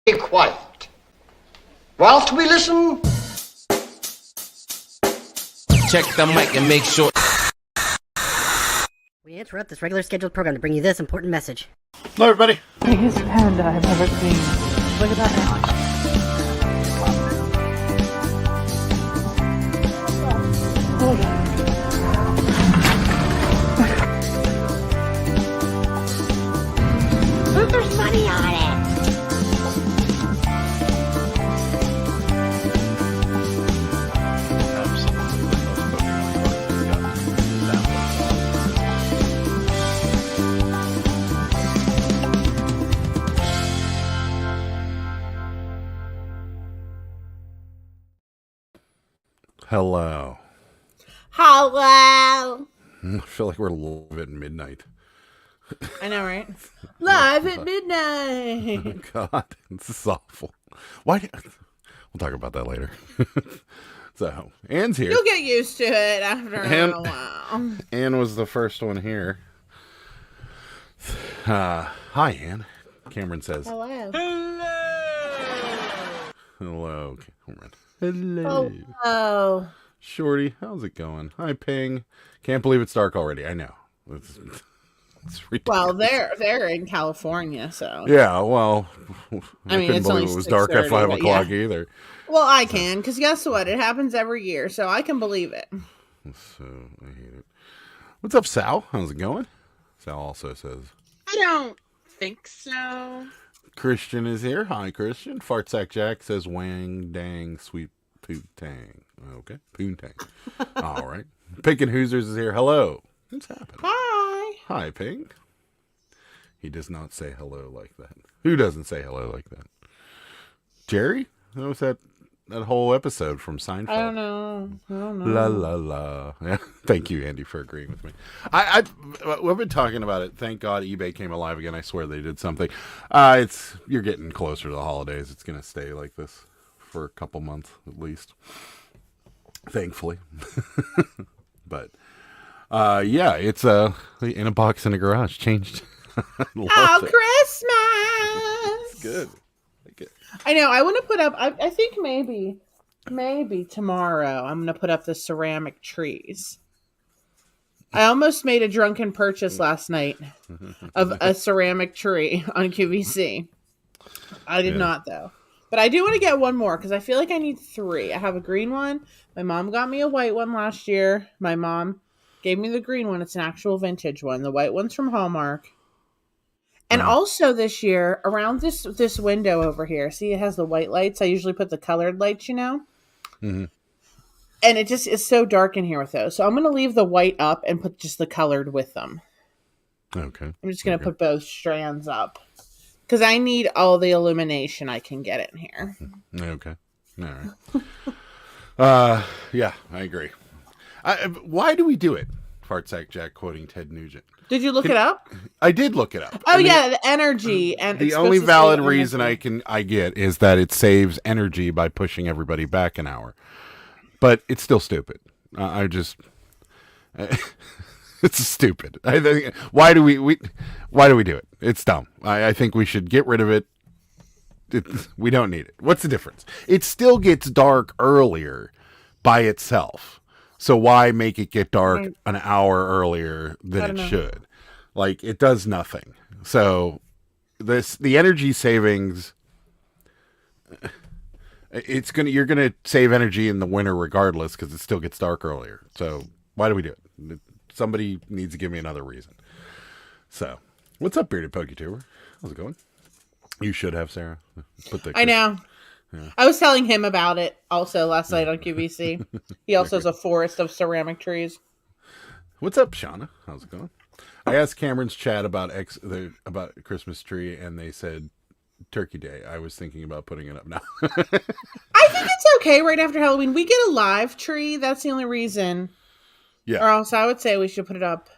Be quiet. Whilst we listen, check the mic and make sure. We interrupt this regular scheduled program to bring you this important message. Hello, everybody. Biggest panda I've ever seen. Look at that now. Look, there's money on it. Hello. Hello. I feel like we're live at midnight. I know, right? Live at midnight. God, this is awful. Why? We'll talk about that later. So, Anne's here. You'll get used to it after a while. Anne was the first one here. Hi, Anne. Cameron says. Hello. Hello, Cameron. Hello. Oh. Shorty, how's it going? Hi, Ping. Can't believe it's dark already. I know. It's Well, they're in California, so. Yeah, well, I mean, couldn't it's believe only it was dark at 5 o'clock either. Well, I can, because guess what? It happens every year, so I can believe it. So, I hate it. What's up, Sal? How's it going? Sal also says. I don't think so. Christian is here. Hi, Christian. Fartsack Jack says wang dang sweet pootang. Okay, poontang. All right. Pink and Hoosers is here. Hello. What's happening? Hi. Hi, Pink. He does not say hello like that. Who doesn't say hello like that? Jerry? That was that whole episode from Seinfeld. I don't know. La la la. Yeah. Thank you, Andy, for agreeing with me. We've been talking about it. Thank God eBay came alive again. I swear they did something. You're getting closer to the holidays. It's going to stay like this for a couple months at least. Thankfully. But yeah, it's in a box in a garage. Changed. Oh, it. Christmas! It's good. Like it. I know. I want to put up. I think maybe tomorrow I'm going to put up the ceramic trees. I almost made a drunken purchase last night of a ceramic tree on QVC. I did not though, but I do want to get one more because I feel like I need 3. I have a green one. My mom got me a white one last year. My mom gave me the green one. It's an actual vintage one. The white one's from Hallmark. And also this year, around this window over here, see it has the white lights. I usually put the colored lights, Mm-hmm. And it just is so dark in here with those. So I'm going to leave the white up and put just the colored with them. Okay. I'm just going to put both strands up. Because I need all the illumination I can get in here. Okay. All right. Yeah, I agree. Why do we do it? Fartsack Jack quoting Ted Nugent. Did you look it up? I did look it up. Oh, yeah, the energy. And the only valid reason I get is that it saves energy by pushing everybody back an hour. But it's still stupid. It's stupid. I think why do we do it? It's dumb. I think we should get rid of it. We don't need it. What's the difference? It still gets dark earlier by itself. So why make it get dark an hour earlier than it should? Like, it does nothing. So the energy savings, you're gonna save energy in the winter regardless because it still gets dark earlier. So why do we do it? Somebody needs to give me another reason. So, what's up, Bearded PokeTuber? How's it going? You should have, Sarah. I know. Yeah. I was telling him about it also last night on QVC. He also has a forest of ceramic trees. What's up, Shauna? How's it going? I asked Cameron's chat about Christmas tree, and they said Turkey Day. I was thinking about putting it up now. I think it's okay right after Halloween. We get a live tree. That's the only reason. Yeah. Or else I would say we should put it up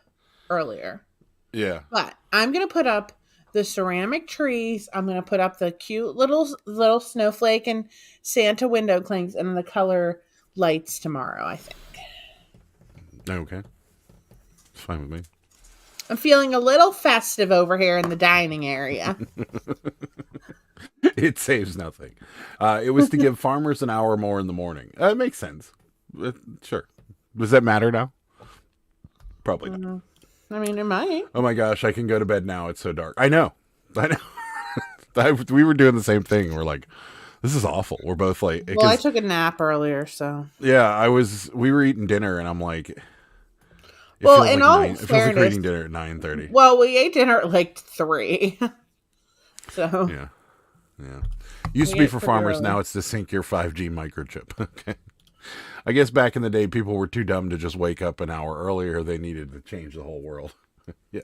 earlier. Yeah. But I'm going to put up the ceramic trees. I'm going to put up the cute little snowflake and Santa window clings and the color lights tomorrow, I think. Okay. It's fine with me. I'm feeling a little festive over here in the dining area. It saves nothing. It was to give farmers an hour more in the morning. It makes sense. Sure. Does that matter now? Probably not. I mean, it might. Oh my gosh, I can go to bed now. It's so dark. I know. We were doing the same thing. We're like, this is awful. We're both like, well, I took a nap earlier, so. Yeah, we were eating dinner and I'm like, well, in all fairness, it feels like we're eating dinner at 9:30. Well, we ate dinner at like 3. So. Yeah. Used to be for farmers. Now it's to sync your 5G microchip. Okay. I guess back in the day, people were too dumb to just wake up an hour earlier. They needed to change the whole world. Yeah.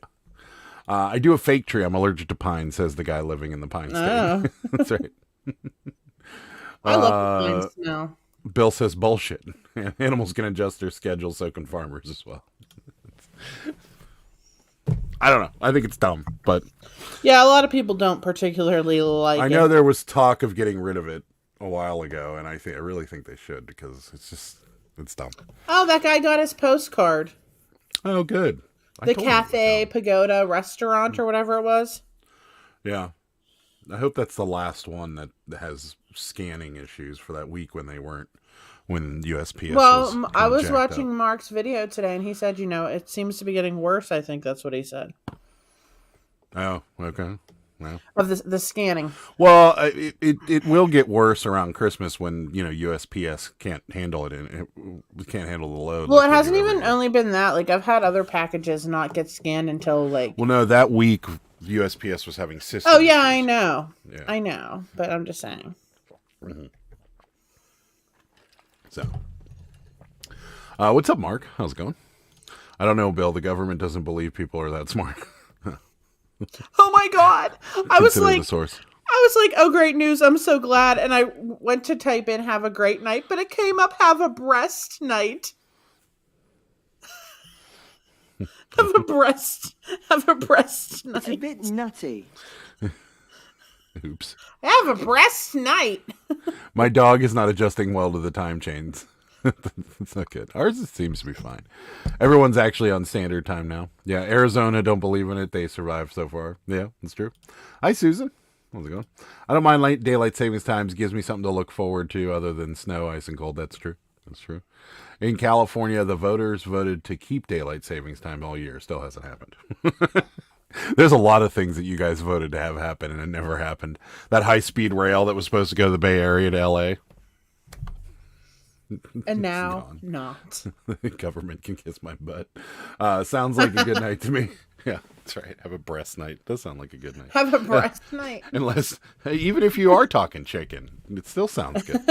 I do a fake tree. I'm allergic to pine, says the guy living in the pine state. Oh. That's right. I love the pine smell. Bill says bullshit. Animals can adjust their schedule, so can farmers as well. I don't know. I think it's dumb, but yeah, a lot of people don't particularly like it. I know there was talk of getting rid of it a while ago, and I really think they should because it's dumb. Oh, that guy got his postcard. Oh, good. The Cafe Pagoda restaurant or whatever it was. Yeah. I hope that's the last one that has scanning issues for that week when USPS Well, I was jacked watching up. Mark's video today, and he said, it seems to be getting worse. I think that's what he said. Oh, okay. Well, of the scanning. Well, it will get worse around Christmas when USPS can't handle it and it can't handle the load. Well, it hasn't even only been that. Like I've had other packages not get scanned until like. Well, no, that week USPS was having system. Oh yeah, issues. I know. Yeah. I know, but I'm just saying. Mm-hmm. So, what's up, Mark? How's it going? I don't know, Bill. The government doesn't believe people are that smart. Oh my God! I was like, oh, great news! I'm so glad. And I went to type in "have a great night," but it came up "have a breast night." Have a breast night. It's a bit nutty. Oops. Have a breast night. My dog is not adjusting well to the time chains. It's not good. Ours seems to be fine. Everyone's actually on standard time now. Yeah, Arizona, don't believe in it. They survived so far. Yeah, that's true. Hi, Susan. How's it going? I don't mind daylight savings times. Gives me something to look forward to other than snow, ice, and cold. That's true. That's true. In California, the voters voted to keep daylight savings time all year. Still hasn't happened. There's a lot of things that you guys voted to have happen, and it never happened. That high-speed rail that was supposed to go to the Bay Area to L.A., and now not. The government can kiss my butt. Sounds like a good night to me. Yeah, that's right. Have a breast night. Does sound like a good night. Have a breast night. Unless, even if you are talking chicken, it still sounds good.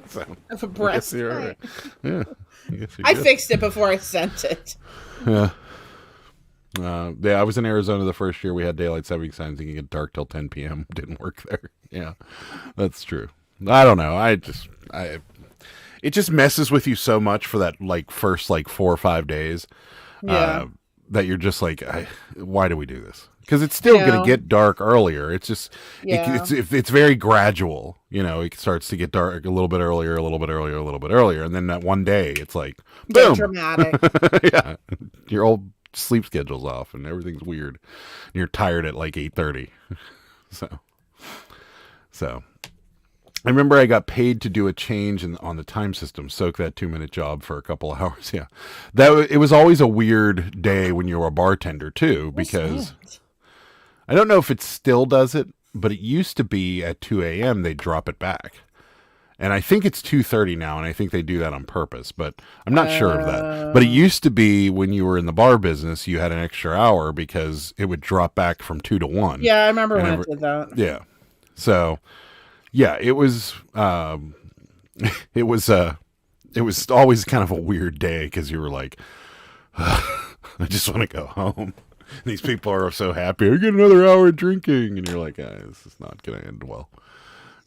So, Have a breast night. Right. Yeah. I fixed it before I sent it. Yeah. Yeah, I was in Arizona the first year we had daylight savings times. It can get dark till 10 p.m. Didn't work there. Yeah, that's true. I don't know. It just messes with you so much for that first 4 or 5 days. Yeah. That you're just like, why do we do this? Because it's still going to get dark earlier. It's just, it's very gradual. It starts to get dark a little bit earlier, a little bit earlier, a little bit earlier. And then that one day, it's like, boom. Dramatic. Yeah. Your old sleep schedule's off and everything's weird. And you're tired at 8:30. So. I remember I got paid to do a change on the time system, soak that 2-minute job for a couple of hours. Yeah, it was always a weird day when you were a bartender too, because I don't know if it still does it, but it used to be at 2 a.m. they'd drop it back, and I think it's 2:30 now, and I think they do that on purpose, but I'm not sure of that. But it used to be when you were in the bar business, you had an extra hour because it would drop back from 2 to 1. Yeah, I remember when it did that. Yeah, so. Yeah, it was always kind of a weird day because you were like, I just want to go home. These people are so happy. I get another hour of drinking, and you're like, this is not going to end well.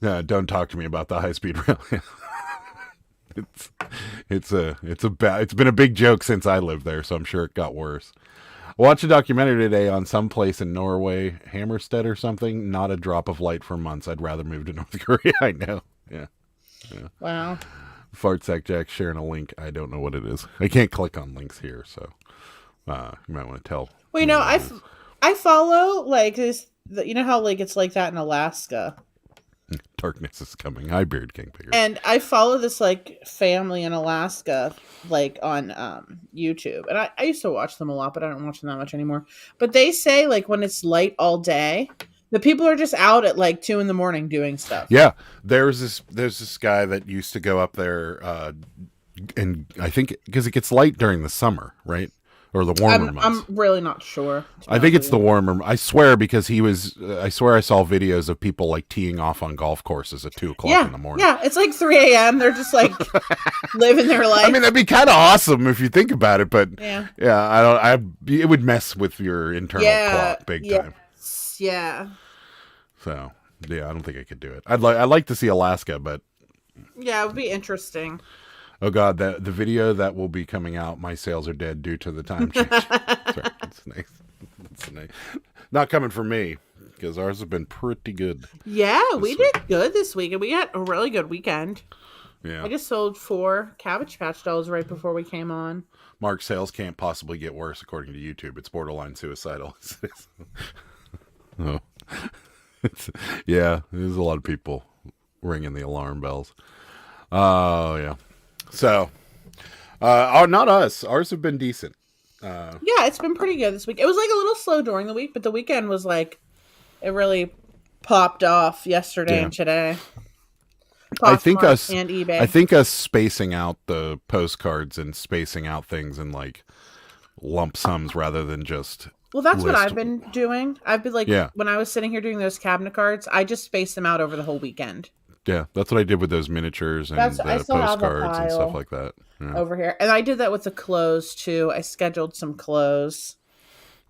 Don't talk to me about the high speed rail. It's been a big joke since I lived there, so I'm sure it got worse. I watched a documentary today on some place in Norway, Hammerstead or something. Not a drop of light for months. I'd rather move to North Korea. I know. Yeah. Wow. Fartsack Jack sharing a link. I don't know what it is. I can't click on links here, so You might want to tell. Well, you know, I follow like this. You know how like it's like that in Alaska. Darkness is coming. Hi, Beard King Pigger. And I follow this like family in Alaska, like on YouTube, and I used to watch them a lot, but I don't watch them that much anymore. But they say like when it's light all day, the people are just out at like 2 a.m. doing stuff. Yeah, there's this guy that used to go up there, and I think because it gets light during the summer, right? Or the warmer months. I'm really not sure. I think it's the warmer. I swear because I swear I saw videos of people like teeing off on golf courses at 2 o'clock in the morning. Yeah, it's like 3 a.m. They're just like living their life. I mean, that'd be kind of awesome if you think about it, but yeah, it would mess with your internal clock big time. Yeah. So yeah, I don't think I could do it. I'd like to see Alaska, but yeah, it would be interesting. Oh God, the video that will be coming out, my sales are dead due to the time change. That's right. It's nice. It's nice. Not coming from me because ours have been pretty good. Yeah, we did good this week, and we had a really good weekend. Yeah, I just sold 4 Cabbage Patch dolls right before we came on. Mark's sales can't possibly get worse according to YouTube. It's borderline suicidal. Oh, yeah, there's a lot of people ringing the alarm bells. Oh yeah. So, not us. Ours have been decent. Yeah, it's been pretty good this week. It was like a little slow during the week, but the weekend was like, it really popped off yesterday and today. I think us and eBay. I think us spacing out the postcards and spacing out things in like lump sums rather than just. Well, that's what I've been doing. I've been like, when I was sitting here doing those cabinet cards, I just spaced them out over the whole weekend. Yeah, that's what I did with those miniatures and the postcards and stuff like that. Yeah. Over here. And I did that with the clothes, too. I scheduled some clothes.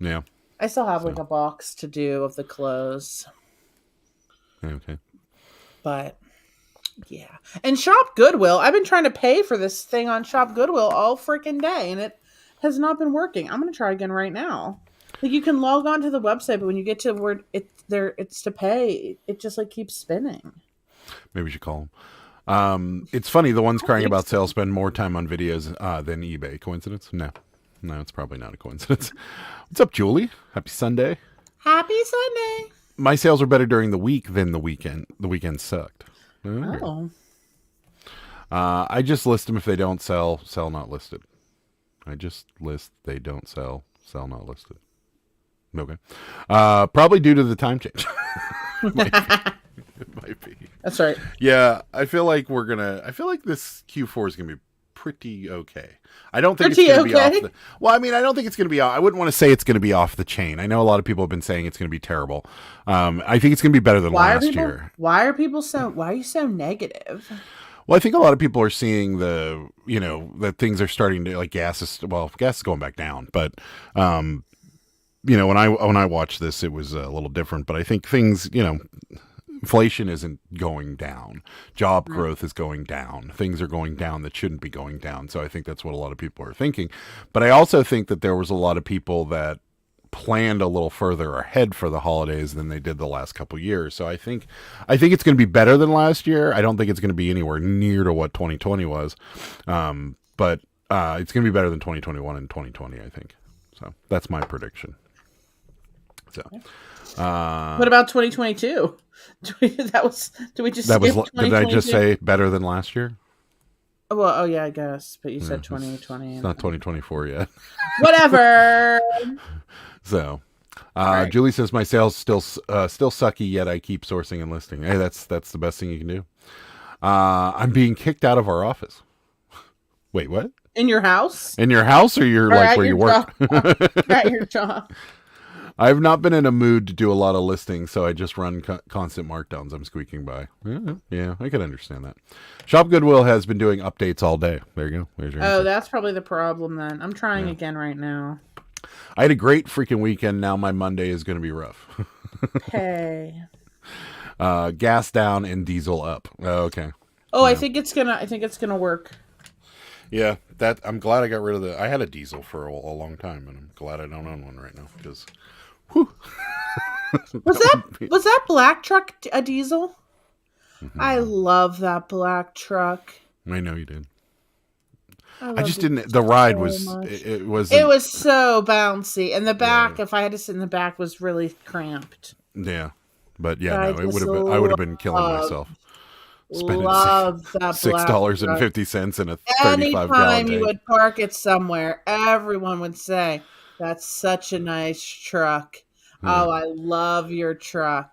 Yeah. I still have like a box to do of the clothes. Okay. But, yeah. And Shop Goodwill. I've been trying to pay for this thing on Shop Goodwill all freaking day, and it has not been working. I'm going to try again right now. Like, you can log on to the website, but when you get to where it's to pay, it just like keeps spinning. Maybe we should call them. It's funny. The ones crying about sales spend more time on videos than eBay. Coincidence? No, it's probably not a coincidence. What's up, Julie? Happy Sunday. Happy Sunday. My sales are better during the week than the weekend. The weekend sucked. Oh. I just list them if they don't sell not listed. I just list they don't sell not listed. Okay. Probably due to the time change. It might be. That's right. Yeah, I feel like this Q4 is gonna be pretty okay. I don't think it's gonna be off the. Well, I mean, I don't think it's gonna be. I wouldn't want to say it's gonna be off the chain. I know a lot of people have been saying it's gonna be terrible. I think it's gonna be better than last year. Why are you so negative? Well, I think a lot of people are seeing that things are starting to like gas is going back down, but when I watched this, it was a little different. But I think things, inflation isn't going down. Job growth is going down. Things are going down that shouldn't be going down. So I think that's what a lot of people are thinking. But I also think that there was a lot of people that planned a little further ahead for the holidays than they did the last couple of years. So I think it's going to be better than last year. I don't think it's going to be anywhere near to what 2020 was. But it's going to be better than 2021 and 2020, I think. So that's my prediction. So, what about 2022? Did I just say better than last year? Well, yeah, I guess. But you said 2020. It's not 2024 yet. Whatever. So, right. Julie says my sales still sucky, yet I keep sourcing and listing. Hey, that's the best thing you can do. I'm being kicked out of our office. Wait, what? In your house? In your house, or you're like where you work? At your job. I've not been in a mood to do a lot of listings, so I just run constant markdowns. I'm squeaking by. Yeah, I can understand that. Shop Goodwill has been doing updates all day. There you go. There's your answer. That's probably the problem then. I'm trying again right now. I had a great freaking weekend. Now my Monday is going to be rough. Hey. Gas down and diesel up. Okay. Oh, yeah. I think it's gonna work. Yeah, I'm glad I got rid of I had a diesel for a long time, and I'm glad I don't own one right now because. Whew. Was that black truck a diesel? Mm-hmm. I love that black truck. I know you did. I just didn't. The ride was much. it was It was so bouncy, and the back. If I had to sit in the back, was really cramped. yeah, but yeah, I no, it would have just been. I would have been killing myself. Spending Love that $6.50 in a 35-gallon Anytime you tank. would park it somewhere, everyone would say, "That's such a nice truck." Oh, I love your truck.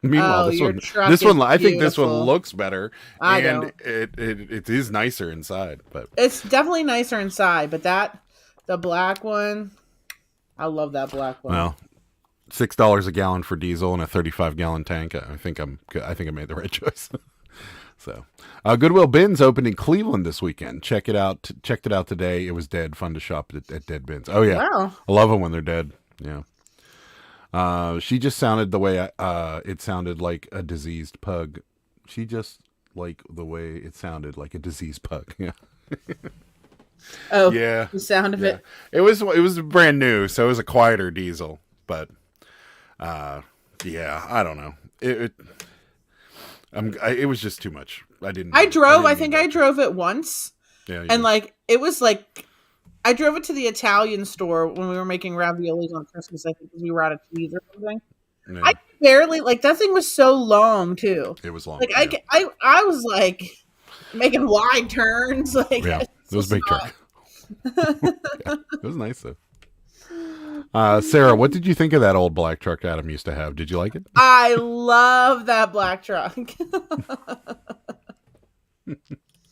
Meanwhile, your truck this one, is I think this one beautiful. looks better, I and don't. it is nicer inside. But It's definitely nicer inside, but the black one, I love that black one. well, $6 a gallon for diesel and a 35-gallon tank. I think I made the right choice. So, Goodwill Bins opened in Cleveland this weekend. Checked it out today. It was dead fun to shop at Dead Bins. Oh yeah, Wow. I love them when they're dead. Yeah. She just sounded the way it sounded like a diseased pug. She just like the way it sounded like a diseased pug. Yeah. Oh, Yeah. the sound of Yeah. It was brand new, so it was a quieter diesel. But, yeah, I don't know. It was just too much. I think I drove it once, Yeah. and like it was like I drove it to the Italian store when we were making raviolis on Christmas. I think because we were out of cheese or something. Yeah. I barely that thing was so long too. It was long. Like yeah. I was like making wide turns. Like Yeah, it was a big truck. Yeah, it was nice though. Sarah, what did you think of that old black truck Adam used to have? Did you like it? I love that black truck.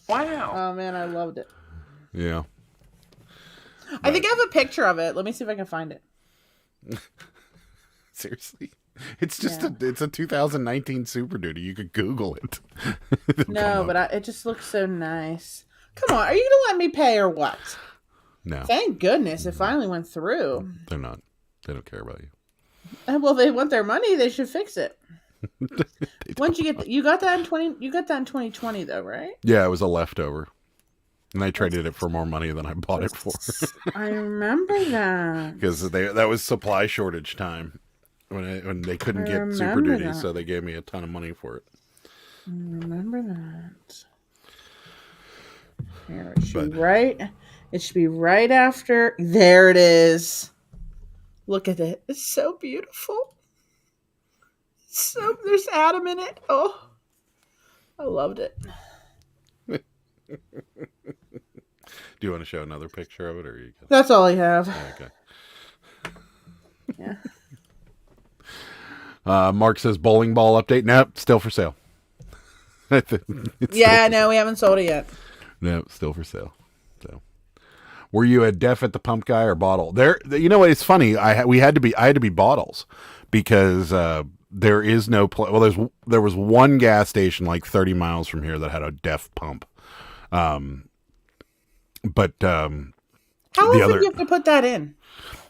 Wow. Oh man, I loved it. Yeah. I think I have a picture of it. Let me see if I can find it. Seriously, it's just it's a 2019 Super Duty. You could Google it. No, but it just looks so nice. Come on, are you gonna let me pay or what? No, Thank goodness it finally went through. they're not. They don't care about you. Well, they want their money. They should fix it. Once you got that in 2020 though, right? Yeah, it was a leftover, and I traded it for more money than I bought it for. I remember that. Because that was supply shortage time when they couldn't get Super remember Duty, that. so they gave me a ton of money for it. I remember that. Here, it should be right. It should be right after. There it is. Look at it. It's so beautiful. There's Adam in it. Oh, I loved it. Do you want to show another picture of it, or are you good? That's all I have. Okay. Yeah. Mark says bowling ball update. Nope, still for sale. No, we haven't sold it yet. No, still for sale. So, were you a Def at the Pump guy or Bottle? You know what? It's funny. I had to be Bottles because there is no well. There was one gas station like 30 miles from here that had a Def pump. But How often do you have to put that in?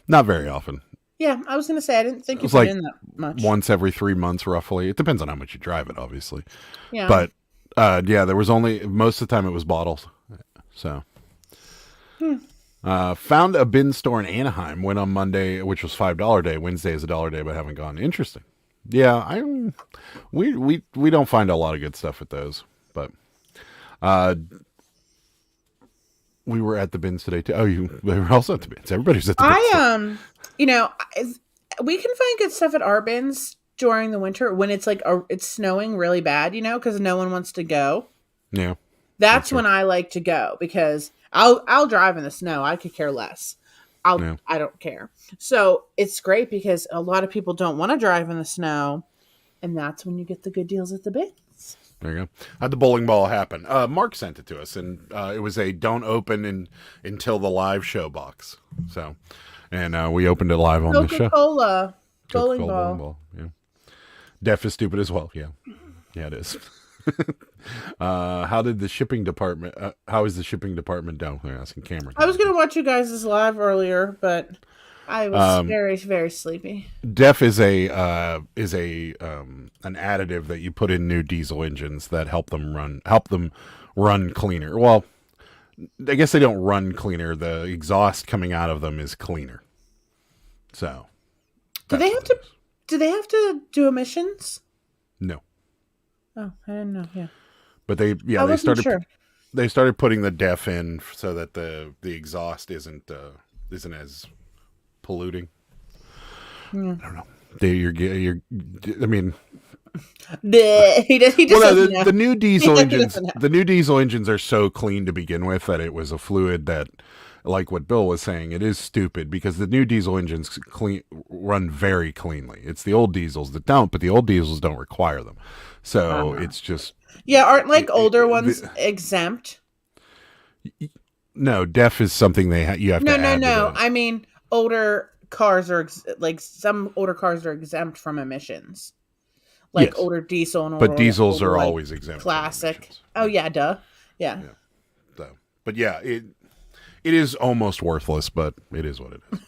Not very often. Yeah, I was going to say I didn't think you It's put like in that much. Once every 3 months, roughly. It depends on how much you drive it, obviously. Yeah. But yeah, there was most of the time it was Bottles. So, found a bin store in Anaheim. Went on Monday, which was $5 day. Wednesday is $1 day, but haven't gone. Interesting. Yeah, we don't find a lot of good stuff at those, but we were at the bins today too. Oh, they were also at the bins. Everybody's at the bins. We can find good stuff at our bins during the winter when it's like it's snowing really bad, because no one wants to go. Yeah. That's when I like to go because I'll drive in the snow. I could care less. I don't care. So it's great because a lot of people don't want to drive in the snow, and that's when you get the good deals at the bins. There you go. How'd the bowling ball happen? Mark sent it to us, and it was a don't open until the live show box. So, and we opened it live on the show. Coca-Cola bowling Coca-Cola ball. Yeah. Def is stupid as well. Yeah. Yeah, it is. How is the shipping department down? They're asking Cameron. I was going to watch you guys' live earlier, but I was very, very sleepy. Def is an additive that you put in new diesel engines that help them run cleaner. Well, I guess they don't run cleaner. The exhaust coming out of them is cleaner. So, do they have to do emissions? No. Oh, I didn't know. Yeah. But they I wasn't started sure. They started putting the DEF in so that the exhaust isn't as polluting. I don't know. I mean, he just doesn't know. the new diesel He engines. doesn't know. The new diesel engines are so clean to begin with that it was a fluid that, like what Bill was saying, it is stupid because the new diesel engines run very cleanly. It's the old diesels that don't, but the old diesels don't require them. So it's just aren't like older ones exempt? No, DEF is something you have to add. No. I mean, older cars are some older cars are exempt from emissions, like Yes. older diesel and But diesels older, are like, always exempt. from classic. emissions. Oh yeah, duh. Yeah. So, but yeah, it is almost worthless, but it is what it is.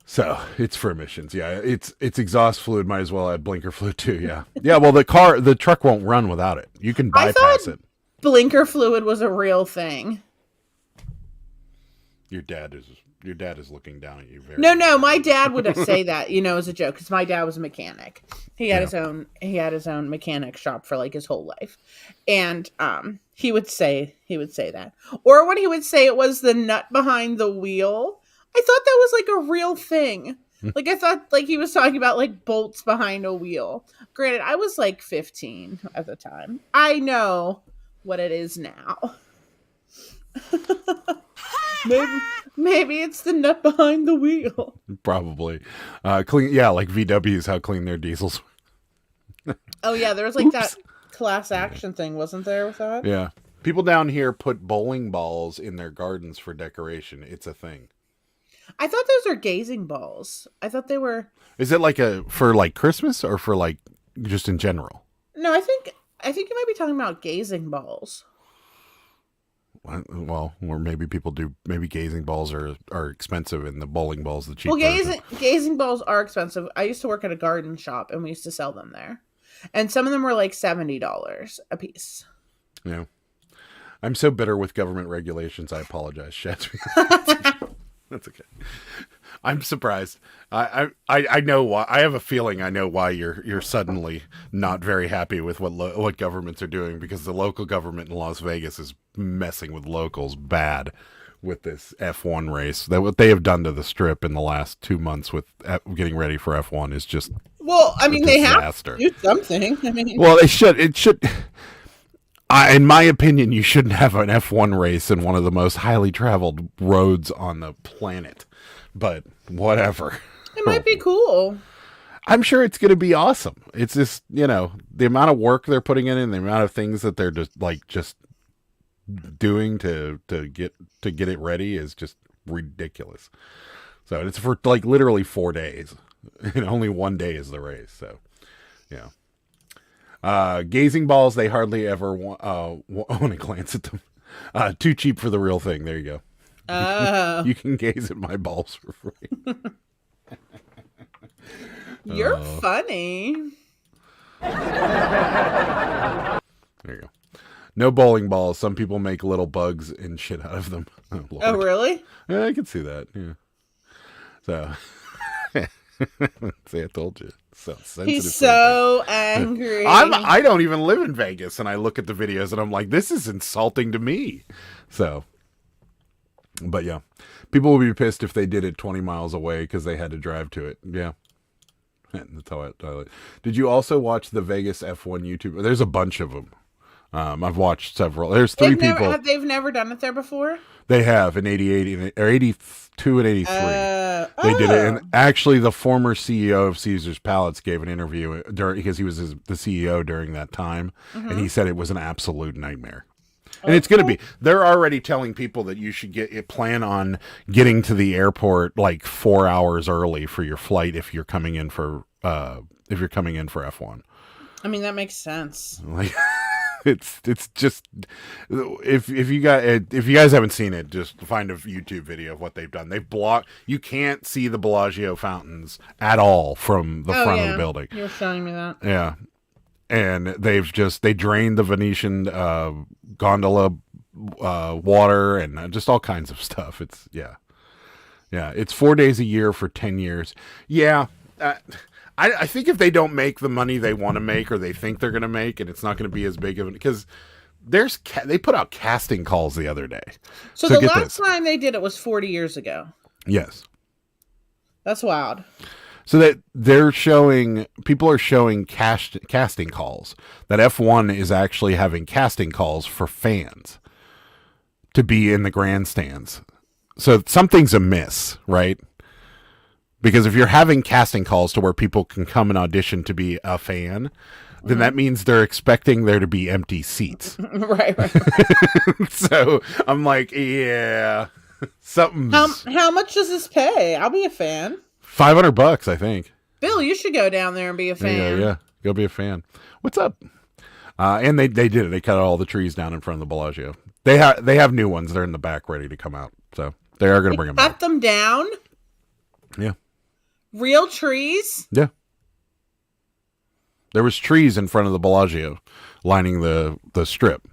So it's for emissions. Yeah, it's exhaust fluid. Might as well add blinker fluid too. Yeah, yeah. Well, the truck won't run without it. You can bypass it. Blinker fluid was a real thing. Your dad is looking down at you. Very No. My dad would say that, as a joke, because my dad was a mechanic. He had his own mechanic shop for like his whole life, and he would say that. Or when he would say it was the nut behind the wheel, I thought that was like a real thing. Like I thought like he was talking about like bolts behind a wheel. Granted, I was like 15 at the time. I know what it is now. Maybe it's the nut behind the wheel. Probably. Clean. Yeah, like VW's how clean their diesels. Oh yeah, there was like that class action thing, wasn't there, with that? Yeah. People down here put bowling balls in their gardens for decoration. It's a thing. I thought those were gazing balls. I thought they were. Is it like for like Christmas or for like just in general? No, I think you might be talking about gazing balls. Well, or maybe people do. Maybe gazing balls are expensive, and the bowling balls the cheap. Well, gazing balls are expensive. I used to work at a garden shop, and we used to sell them there, and some of them were like $70 a piece. Yeah, I'm so bitter with government regulations. I apologize, Shet. That's okay. I'm surprised. I know why. I have a feeling I know why you're suddenly not very happy with what governments are doing, because the local government in Las Vegas is messing with locals bad with this F1 race. That what they have done to the strip in the last 2 months with getting ready for F1 is just they have to do something. Well, they should. It should. In my opinion, you shouldn't have an F1 race in one of the most highly traveled roads on the planet. But whatever. It might be cool. I'm sure it's going to be awesome. It's just, the amount of work they're putting in and the amount of things that they're just doing to get it ready is just ridiculous. So it's for like literally 4 days, and only one day is the race. So, yeah. Gazing balls, they hardly ever want to glance at them. Too cheap for the real thing. There you go. Oh. You can gaze at my balls for free. You're funny. There you go. No bowling balls. Some people make little bugs and shit out of them. Oh, Lord. Oh really? Yeah, I can see that. Yeah. So, see, I told you. So sensitive. He's so angry. I don't even live in Vegas, and I look at the videos and I'm like, this is insulting to me. So, but yeah, people will be pissed if they did it 20 miles away because they had to drive to it. Yeah. That's how I did. You also watch the Vegas F1 YouTube? There's a bunch of them. I've watched several. There's three people. They've never done it there before? They have in 88 or 82 and 83. They did it. And actually, the former CEO of Caesar's Palace gave an interview because he was the CEO during that time. Mm-hmm. And he said it was an absolute nightmare. And it's going to be. They're already telling people that you should plan on getting to the airport like 4 hours early for your flight if you're coming in for F1. I mean, that makes sense. Like, it's just if you guys haven't seen it, just find a YouTube video of what they've done. They've blocked. You can't see the Bellagio fountains at all from the front of the building. You were showing me that. Yeah. And they drained the Venetian gondola water and just all kinds of stuff. It's it's 4 days a year for 10 years. Yeah. I think if they don't make the money they want to make or they think they're going to make, and it's not going to be as big of an, because they put out casting calls the other day. So the last time they did it was 40 years ago. Yes. That's wild. So that people are showing casting calls. That F1 is actually having casting calls for fans to be in the grandstands. So something's amiss, right? Because if you're having casting calls to where people can come and audition to be a fan, then that means they're expecting there to be empty seats. Right. So I'm like, yeah, something. How much does this pay? I'll be a fan. $500, I think. Bill, you should go down there and be a fan. Yeah. Go be a fan. What's up? And they did it. They cut all the trees down in front of the Bellagio. They have new ones. They're in the back ready to come out. So they are going to bring them back. Cut them down? Yeah. Real trees? Yeah. There was trees in front of the Bellagio lining the strip,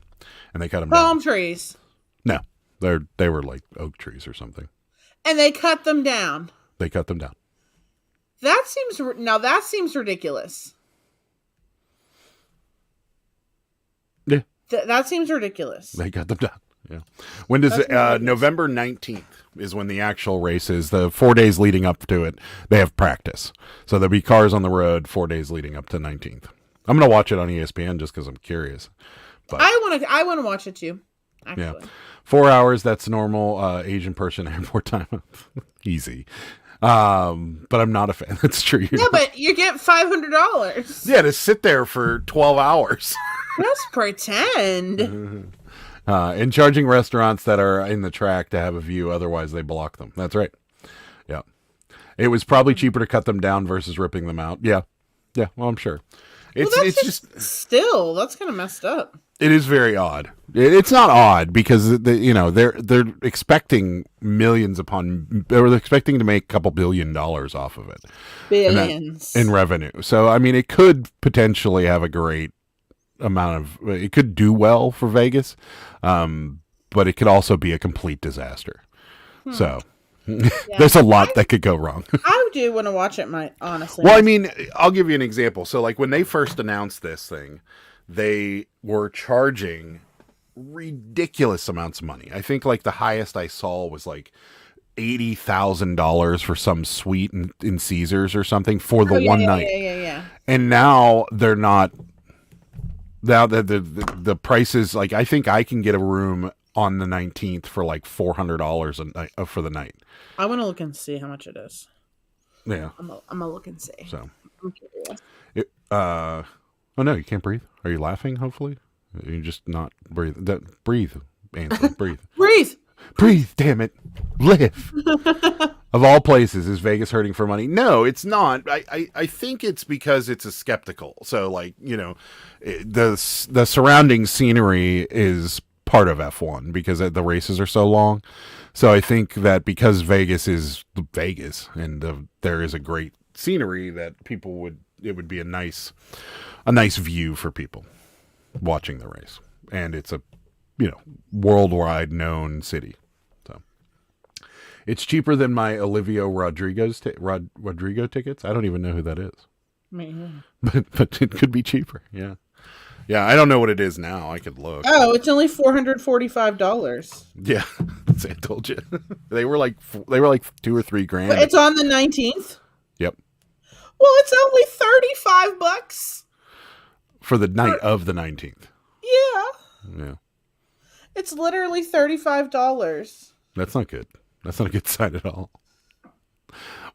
and they cut them down. Palm trees? No. They were like oak trees or something. And they cut them down? They cut them down. That seems ridiculous. Yeah. That seems ridiculous. They cut them down. Yeah. When does it? November 19th is when the actual race is. The 4 days leading up to it, they have practice. So there'll be cars on the road 4 days leading up to 19th. I'm gonna watch it on ESPN just because I'm curious. But I want to watch it too. Actually. Yeah, 4 hours. That's normal Asian person airport time. Easy. But I'm not a fan. That's true. Yeah, but you get $500. Yeah, to sit there for 12 hours. Just pretend. And charging restaurants that are in the track to have a view, otherwise they block them. That's right. Yeah. It was probably cheaper to cut them down versus ripping them out. Yeah. Yeah, well, I'm sure. It's just still, that's kind of messed up. It is very odd. It's not odd because they're expecting they're expecting to make a couple $1 billion off of it. Billions in revenue. So I mean, it could potentially have a great amount of. It could do well for Vegas, but it could also be a complete disaster. So. Yeah. There's a lot that could go wrong. I do want to watch it, honestly. Well, I mean, I'll give you an example. So, like, when they first announced this thing, they were charging ridiculous amounts of money. I think, like, the highest I saw was, like, $80,000 for some suite in Caesars or something for the one night. Yeah. And now they're not. Now the prices, like, I think I can get a room on the 19th for like $400 a night for the night. I want to look and see how much it is. Yeah, I'm gonna look and see. So, I'm curious. Oh no, you can't breathe. Are you laughing? Hopefully, you just not breathe. Breathe, Anthony. Breathe. Breathe. Damn it, live. Of all places, is Vegas hurting for money? No, it's not. I think it's because it's a skeptical. So, like, the surrounding scenery is part of F1 because the races are so long. So I think that because Vegas is Vegas and there is a great scenery that it would be a nice view for people watching the race. And it's a, worldwide known city. So it's cheaper than my Olivia Rodrigo tickets. I don't even know who that is. But it could be cheaper. Yeah. Yeah, I don't know what it is now. I could look. Oh, it's only $445. Yeah, I told you. They were like $2 or $3 grand. But it's on the 19th. Yep. Well, it's only $35 for the night of the 19th. Yeah. It's literally $35. That's not good. That's not a good sign at all.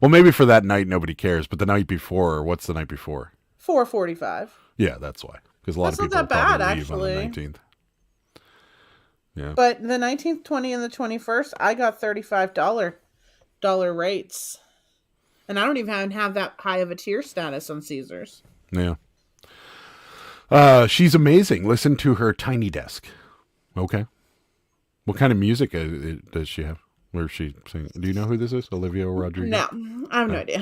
Well, maybe for that night nobody cares, but the night before, what's the night before? $445. Yeah, that's why. Because a lot of people not that bad, leave on the 19th. Yeah. But the 19th, 20th, and the 21st, I got $35 rates. And I don't even have that high of a tier status on Caesars. Yeah. She's amazing. Listen to her tiny desk. Okay. What kind of music does she have? Where is she singing? Do you know who this is? Olivia Rodrigo? No, I have no idea.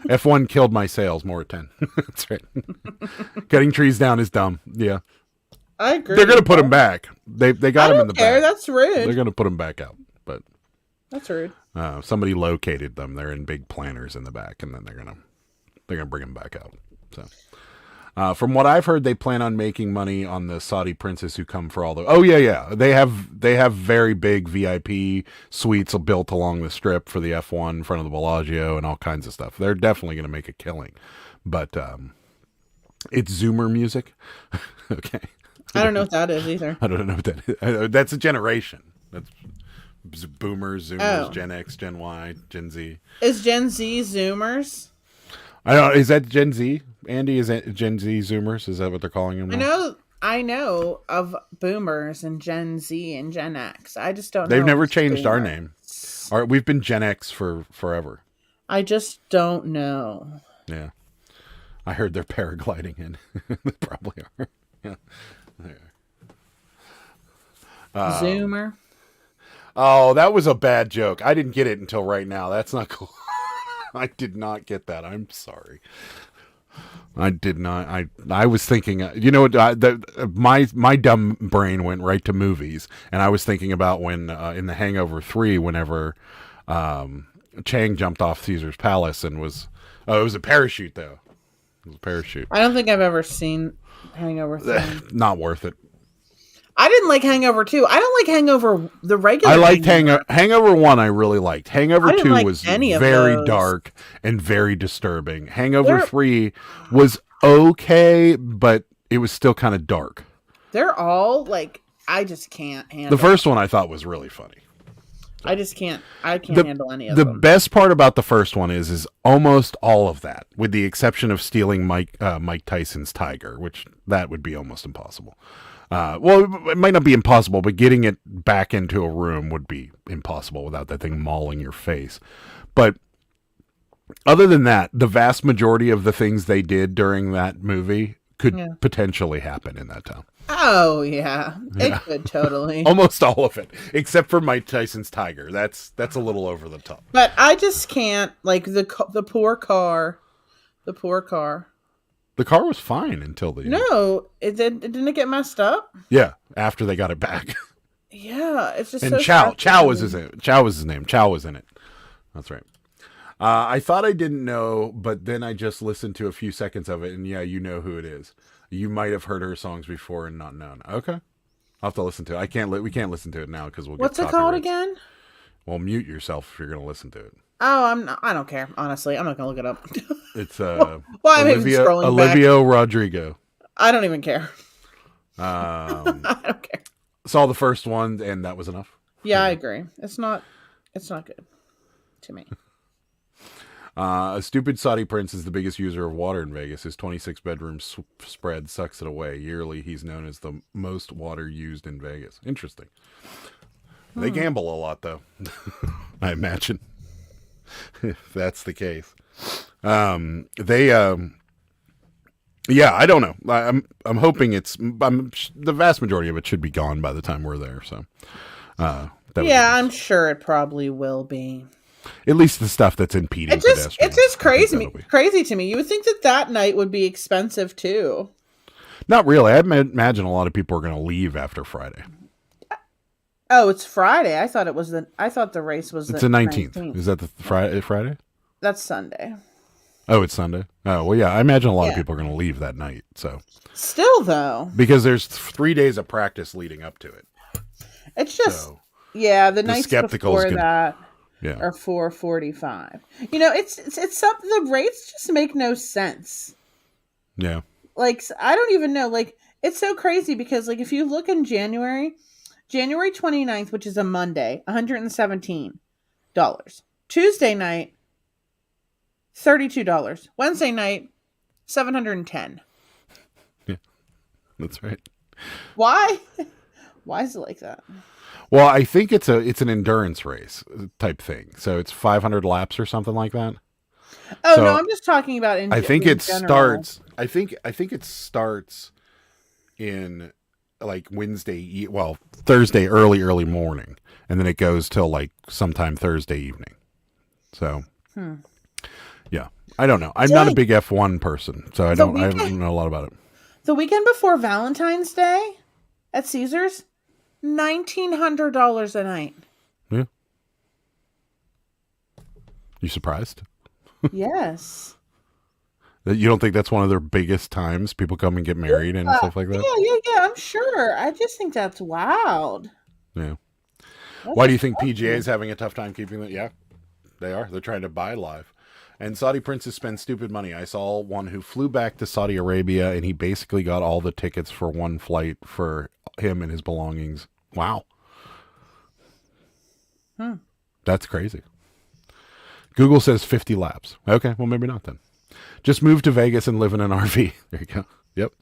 F1 killed my sales. More at 10. That's right. Cutting trees down is dumb. Yeah. I agree. They're going to put them back. They got them in the back. That's rude. They're going to put them back out. But that's rude. Somebody located them. They're in big planners in the back, and then they're going to bring them back out. So, From what I've heard, they plan on making money on the Saudi princes who come for all the. Oh yeah. They have very big VIP suites built along the strip for the F1 in front of the Bellagio and all kinds of stuff. They're definitely going to make a killing, but it's Zoomer music. Okay. I don't know what that is either. I don't know what that is. That's a generation. That's Boomers, Zoomers, Gen X, Gen Y, Gen Z. Is Gen Z Zoomers? I don't know. Is that Gen Z? Andy, is that Gen Z Zoomers? Is that what they're calling them now? I know of Boomers and Gen Z and Gen X. I just don't know. They've never changed our name. We've been Gen X for forever. I just don't know. Yeah. I heard they're paragliding in. They probably are. Yeah. They are. Zoomer. Oh, that was a bad joke. I didn't get it until right now. That's not cool. I did not get that. I'm sorry. I did not. I was thinking, you know, my dumb brain went right to movies, and I was thinking about when in The Hangover 3, whenever Chang jumped off Caesar's Palace and it was a parachute though. It was a parachute. I don't think I've ever seen Hangover 3. Not worth it. I didn't like Hangover 2. I don't like Hangover the regular. I liked Hangover 1. I really liked. Hangover 2 like was any very of those. dark and very disturbing. Hangover 3 was okay, but it was still kind of dark. They're all like, I just can't handle. The first one I thought was really funny. I just can't. I can't handle any of the them. The best part about the first one is almost all of that, with the exception of stealing Mike Tyson's tiger, which that would be almost impossible. Well, it might not be impossible, but getting it back into a room would be impossible without that thing mauling your face. But other than that, the vast majority of the things they did during that movie could potentially happen in that town. Oh yeah, it could totally. Almost all of it, except for Mike Tyson's tiger. That's a little over the top. But I just can't, like, the poor car. The poor car. The car was fine until the No, didn't it get messed up? Yeah, after they got it back. Yeah, it's just and so Chow was his name. Chow was in it. That's right. I thought I didn't know, but then I just listened to a few seconds of it, and yeah, you know who it is. You might have heard her songs before and not known. Okay, I'll have to listen to it. We can't listen to it now because we'll get What's it called again? Well, mute yourself if you're going to listen to it. Oh, I don't care. Honestly, I'm not gonna look it up. It's I'm even scrolling Olivia Rodrigo. I don't even care. I don't care. Saw the first one, and that was enough. Yeah, I agree. It's not good to me. A stupid Saudi prince is the biggest user of water in Vegas. His 26-bedroom spread sucks it away. Yearly, he's known as the most water used in Vegas. Interesting. They gamble a lot, though. I imagine. If that's the case. Yeah, I don't know. I'm hoping the vast majority of it should be gone by the time we're there. So, I'm sure it probably will be. At least the stuff that's impeding pedestrians. It's just crazy to me. You would think that night would be expensive too. Not really. I imagine a lot of people are going to leave after Friday. Oh, it's Friday. I thought the race was. It's the 19th. Is that the Friday? That's Sunday. Oh, it's Sunday. Oh, well, yeah. I imagine a lot of people are going to leave that night. So still though, because there's 3 days of practice leading up to it. It's just the nights before that. Yeah. Or 4:45. You know, it's something. The rates just make no sense. Yeah. Like, I don't even know. Like, it's so crazy because, like, if you look in January 29th, which is a Monday, $117. Tuesday night, $32. Wednesday night, $710. Yeah, that's right. Why? Why is it like that? Well, I think it's an endurance race type thing. So it's 500 laps or something like that. Oh, so, no, I'm just talking about I think it starts. I think it starts in like Thursday early morning, and then it goes till like sometime Thursday evening. So, yeah, I don't know. I'm not a big F1 person, so I don't know a lot about it. The weekend before Valentine's Day at Caesars, $1,900 a night. Yeah. You surprised? Yes. You don't think that's one of their biggest times? People come and get married and stuff like that? Yeah, I'm sure. I just think that's wild. Yeah. That's Why do you think awesome. PGA is having a tough time keeping it? Yeah, they are. They're trying to buy live. And Saudi princes spend stupid money. I saw one who flew back to Saudi Arabia, and he basically got all the tickets for one flight for him and his belongings. Wow. That's crazy. Google says 50 laps. Okay, well, maybe not then. Just move to Vegas and live in an RV. There you go. Yep.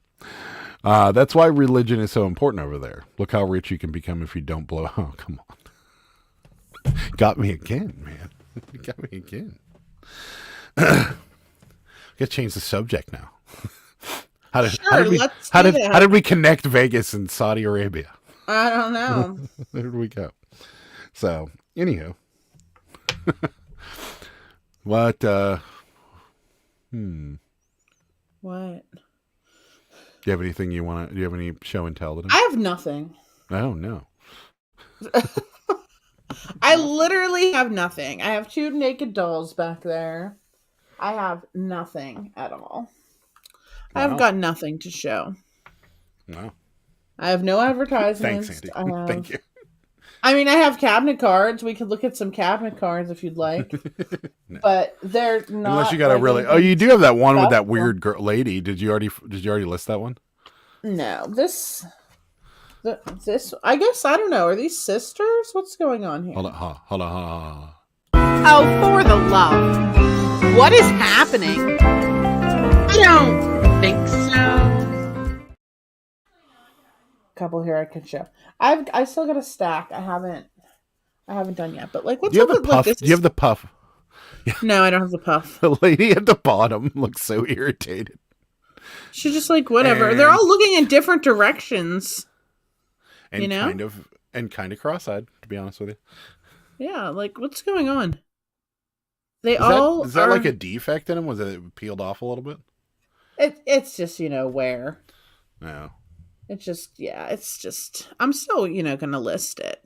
That's why religion is so important over there. Look how rich you can become if you don't blow. Oh, come on. Got me again, man. Got me again. Got to change the subject now. How did we connect Vegas and Saudi Arabia? I don't know. There did we go? So, anywho. What? What? Do you have anything you want to? Do you have any show and tell today? I have nothing. Oh no. I literally have nothing. I have 2 naked dolls back there. I have nothing at all. Wow. I've got nothing to show. No. I have no advertisements. Thanks, Andy. Thank you. I mean, I have cabinet cards. We could look at some cabinet cards if you'd like. No. But they're not. Unless you got a really. Oh, you do have that one with that weird girl, lady. Did you already list that one? No. This. I guess, I don't know. Are these sisters? What's going on here? Hold on. Oh, for the love. What is happening? I don't think so. Couple here I could show. I still got a stack. I haven't done yet. But like, what's Do you have up the with, like, puff? this Do you have the puff? No, I don't have the puff. The lady at the bottom looks so irritated. She's just like, whatever. And- They're all looking in different directions. And You know? kind of cross-eyed, to be honest with you. Yeah, like, what's going on? They Is all that are, like a defect in them? Was it peeled off a little bit? It's just, wear. No. It's just, I'm still, gonna list it.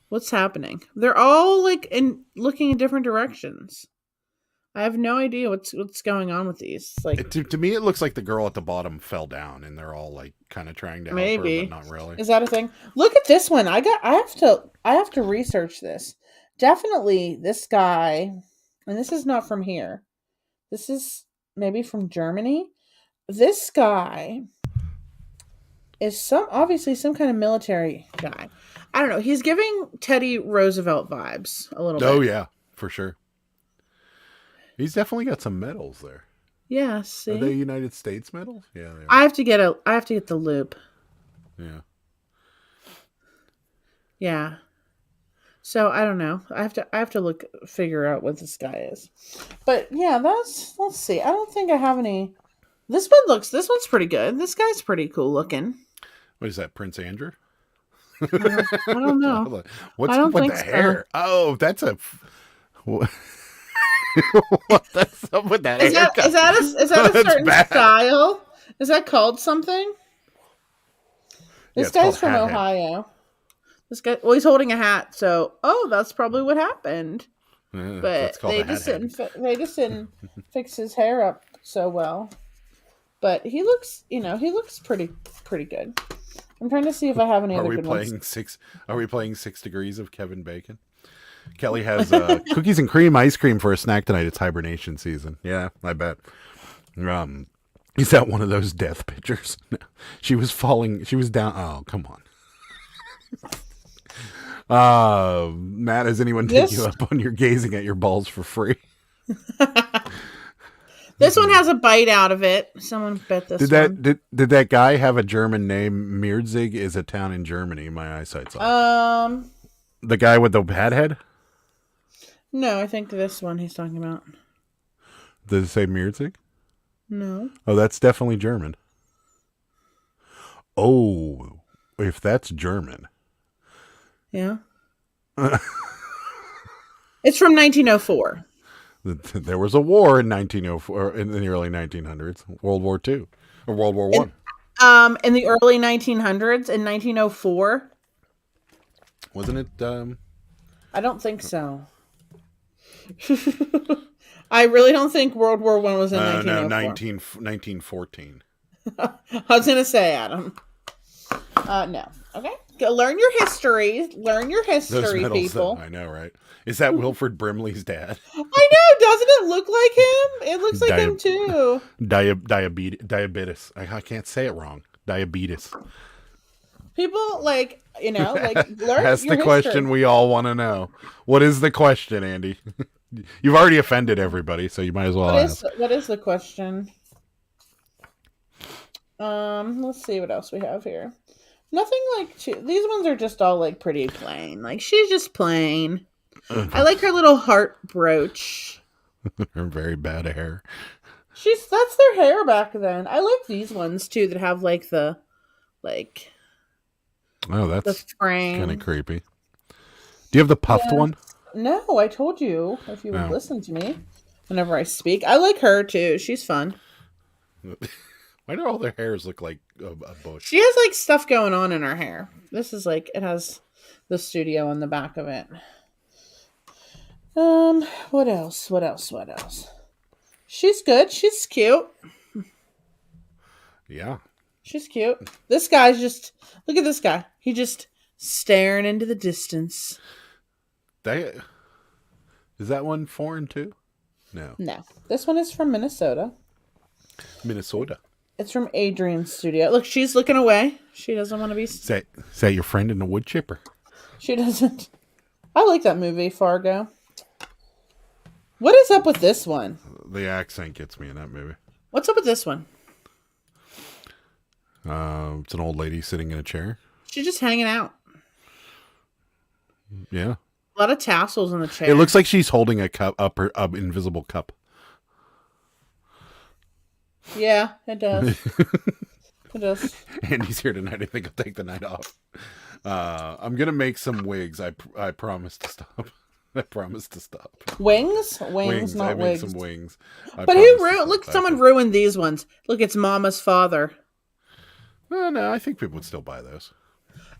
What's happening? They're all like looking in different directions. I have no idea what's going on with these. Like, To me, it looks like the girl at the bottom fell down, and they're all like kind of trying to help maybe, her, but not really. Is that a thing? Look at this one. I have to research this. Definitely this guy, and this is not from here. This is maybe from Germany. This guy is obviously some kind of military guy. I don't know. He's giving Teddy Roosevelt vibes a little bit. Oh yeah, for sure. He's definitely got some medals there. Yeah, see? Are they United States medals? Yeah, they are. I have to get the loop. Yeah. Yeah. So I don't know. I have to figure out what this guy is. But yeah, let's see. I don't think I have any. This one's pretty good. This guy's pretty cool looking. What is that, Prince Andrew? I don't know. What's I don't up with think the so. hair? Oh, that's a. What's up with that Is haircut? that a That's certain bad. style? Is that called something? This it's called guy's from hat head. Ohio. This guy, well, he's holding a hat, so that's probably what happened. Yeah, But that's called they a hat just head. didn't fix his hair up so well. But he looks pretty good. I'm trying to see if I have any Are other we good playing ones. Are we playing 6 Degrees of Kevin Bacon? Kelly has cookies and cream ice cream for a snack tonight. It's hibernation season. Yeah, I bet. Is that one of those death pictures? No. She was falling. She was down. Oh, come on. Matt, has anyone taken you up on your gazing at your balls for free? This one has a bite out of it. Someone bet this one. Did that guy have a German name? Mierzig is a town in Germany. My eyesight's off. The guy with the hat head? No, I think this one he's talking about. Does it say Mierzig? No. Oh, that's definitely German. Oh, if that's German. Yeah. It's from 1904. There was a war in 1904, in the early 1900s, World War II, or World War I. In the early 1900s, in 1904. Wasn't it? I don't think so. I really don't think World War One was in No, 1904. 1914. I was gonna say, Adam. No. Okay. Go learn your history. Learn your history, people. I know, right? Is that Wilford Brimley's dad? I know. Doesn't it look like him? It looks like him too. Diabetes. I can't say it wrong. Diabetes. People learn. That's your the question history. we all want to know. What is the question, Andy? You've already offended everybody, so you might as well ask. What is the question? Let's see what else we have here. Nothing like these ones are just all like pretty plain. Like she's just plain. I like her little heart brooch. Her very bad hair. That's their hair back then. I like these ones too that have like the Oh, that's the frame. kind of creepy. Do you have the puffed one? No, I told you if you would listen to me whenever I speak. I like her too. She's fun. Why do all their hairs look like a bush? She has like stuff going on in her hair. This is like it has the studio on the back of it. What else? She's good. She's cute. Yeah. She's cute. This guy's just look at this guy. He just staring into the distance. Is that one foreign too? No. No. This one is from Minnesota. Minnesota. It's from Adrian's studio. Look, she's looking away. She doesn't want to be. Is that your friend in the wood chipper? She doesn't. I like that movie, Fargo. What is up with this one? The accent gets me in that movie. What's up with this one? It's an old lady sitting in a chair. She's just hanging out. Yeah. A lot of tassels in the chair. It looks like she's holding a cup, up invisible cup. Yeah, it does. It does. Andy's here tonight. I think I'll take the night off. I'm gonna make some wigs. I promise to stop. I promise to stop. Wings, not I made wigs. some wings. But who ruined? Look, someone ruined these ones. Look, it's Mama's father. No, I think people would still buy those.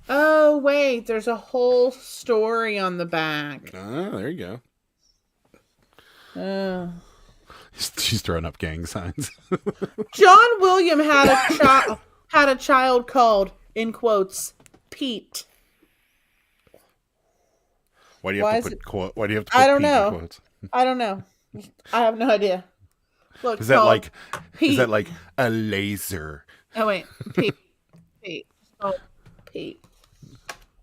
Oh wait, there's a whole story on the back. There you go. Oh. She's throwing up gang signs. John William had a child called, in quotes, Pete. Why do you have to put Pete in quotes? I don't know. I have no idea. Look, Is that like Pete. Is that like a laser? Oh wait, Pete. Oh, Pete.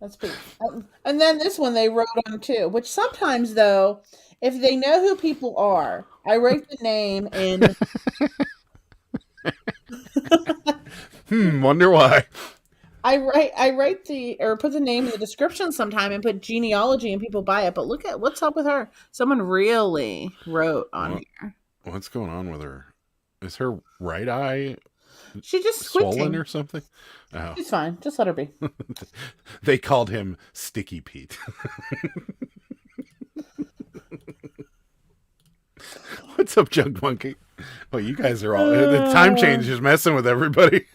That's Pete. And then this one they wrote on too. Which sometimes though, if they know who people are, I write the name in. Wonder why. I write put the name in the description sometime and put genealogy and people buy it. But look at what's up with her. Someone really wrote on here. What's going on with her? Is her right eye She just swollen squinting. or something? Oh. She's fine. Just let her be. They called him Sticky Pete. What's up, Jug Monkey? Oh, you guys are all the time change is messing with everybody.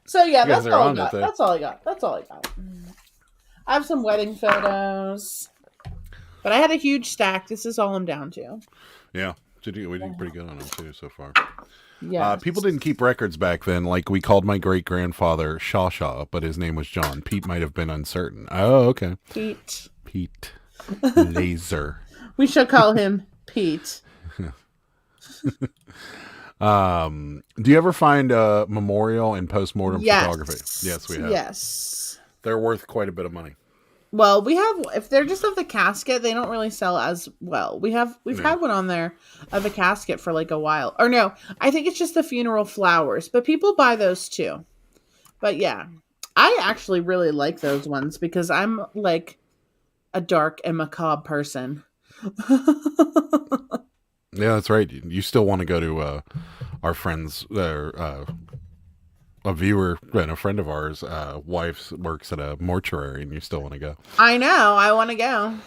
So yeah, You guys that's are all I on it got. there. That's all I got. That's all I got. I have some wedding photos, but I had a huge stack. This is all I'm down to. Yeah, we did pretty good on them too so far. Yeah, People didn't keep records back then. Like we called my great grandfather Shaw, but his name was John. Pete might have been uncertain. Oh, okay. Pete. Laser. We should call him Pete. Do you ever find memorial and post-mortem photography? Yes, we have. Yes. They're worth quite a bit of money. Well, we have, if they're just of the casket, they don't really sell as well. We've had one on there of a casket for like a while. Or no, I think it's just the funeral flowers, but people buy those too. But yeah, I actually really like those ones because I'm like a dark and macabre person. Yeah, that's right. You still want to go to our friends, a viewer and a friend of ours, wife works at a mortuary, and you still want to go. I know. I want to go.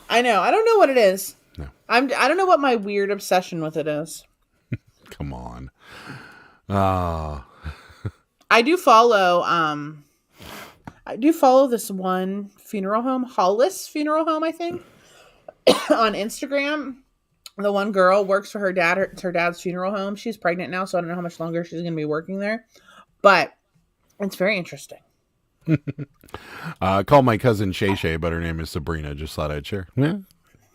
I know. I don't know what it is. No. I don't know what my weird obsession with it is. Come on. I do follow this one funeral home, Hollis Funeral Home, I think, on Instagram. The one girl works for her dad. It's her dad's funeral home. She's pregnant now, so I don't know how much longer she's going to be working there. But it's very interesting. I call my cousin Shay Shay, but her name is Sabrina. Just thought I'd share. Yeah.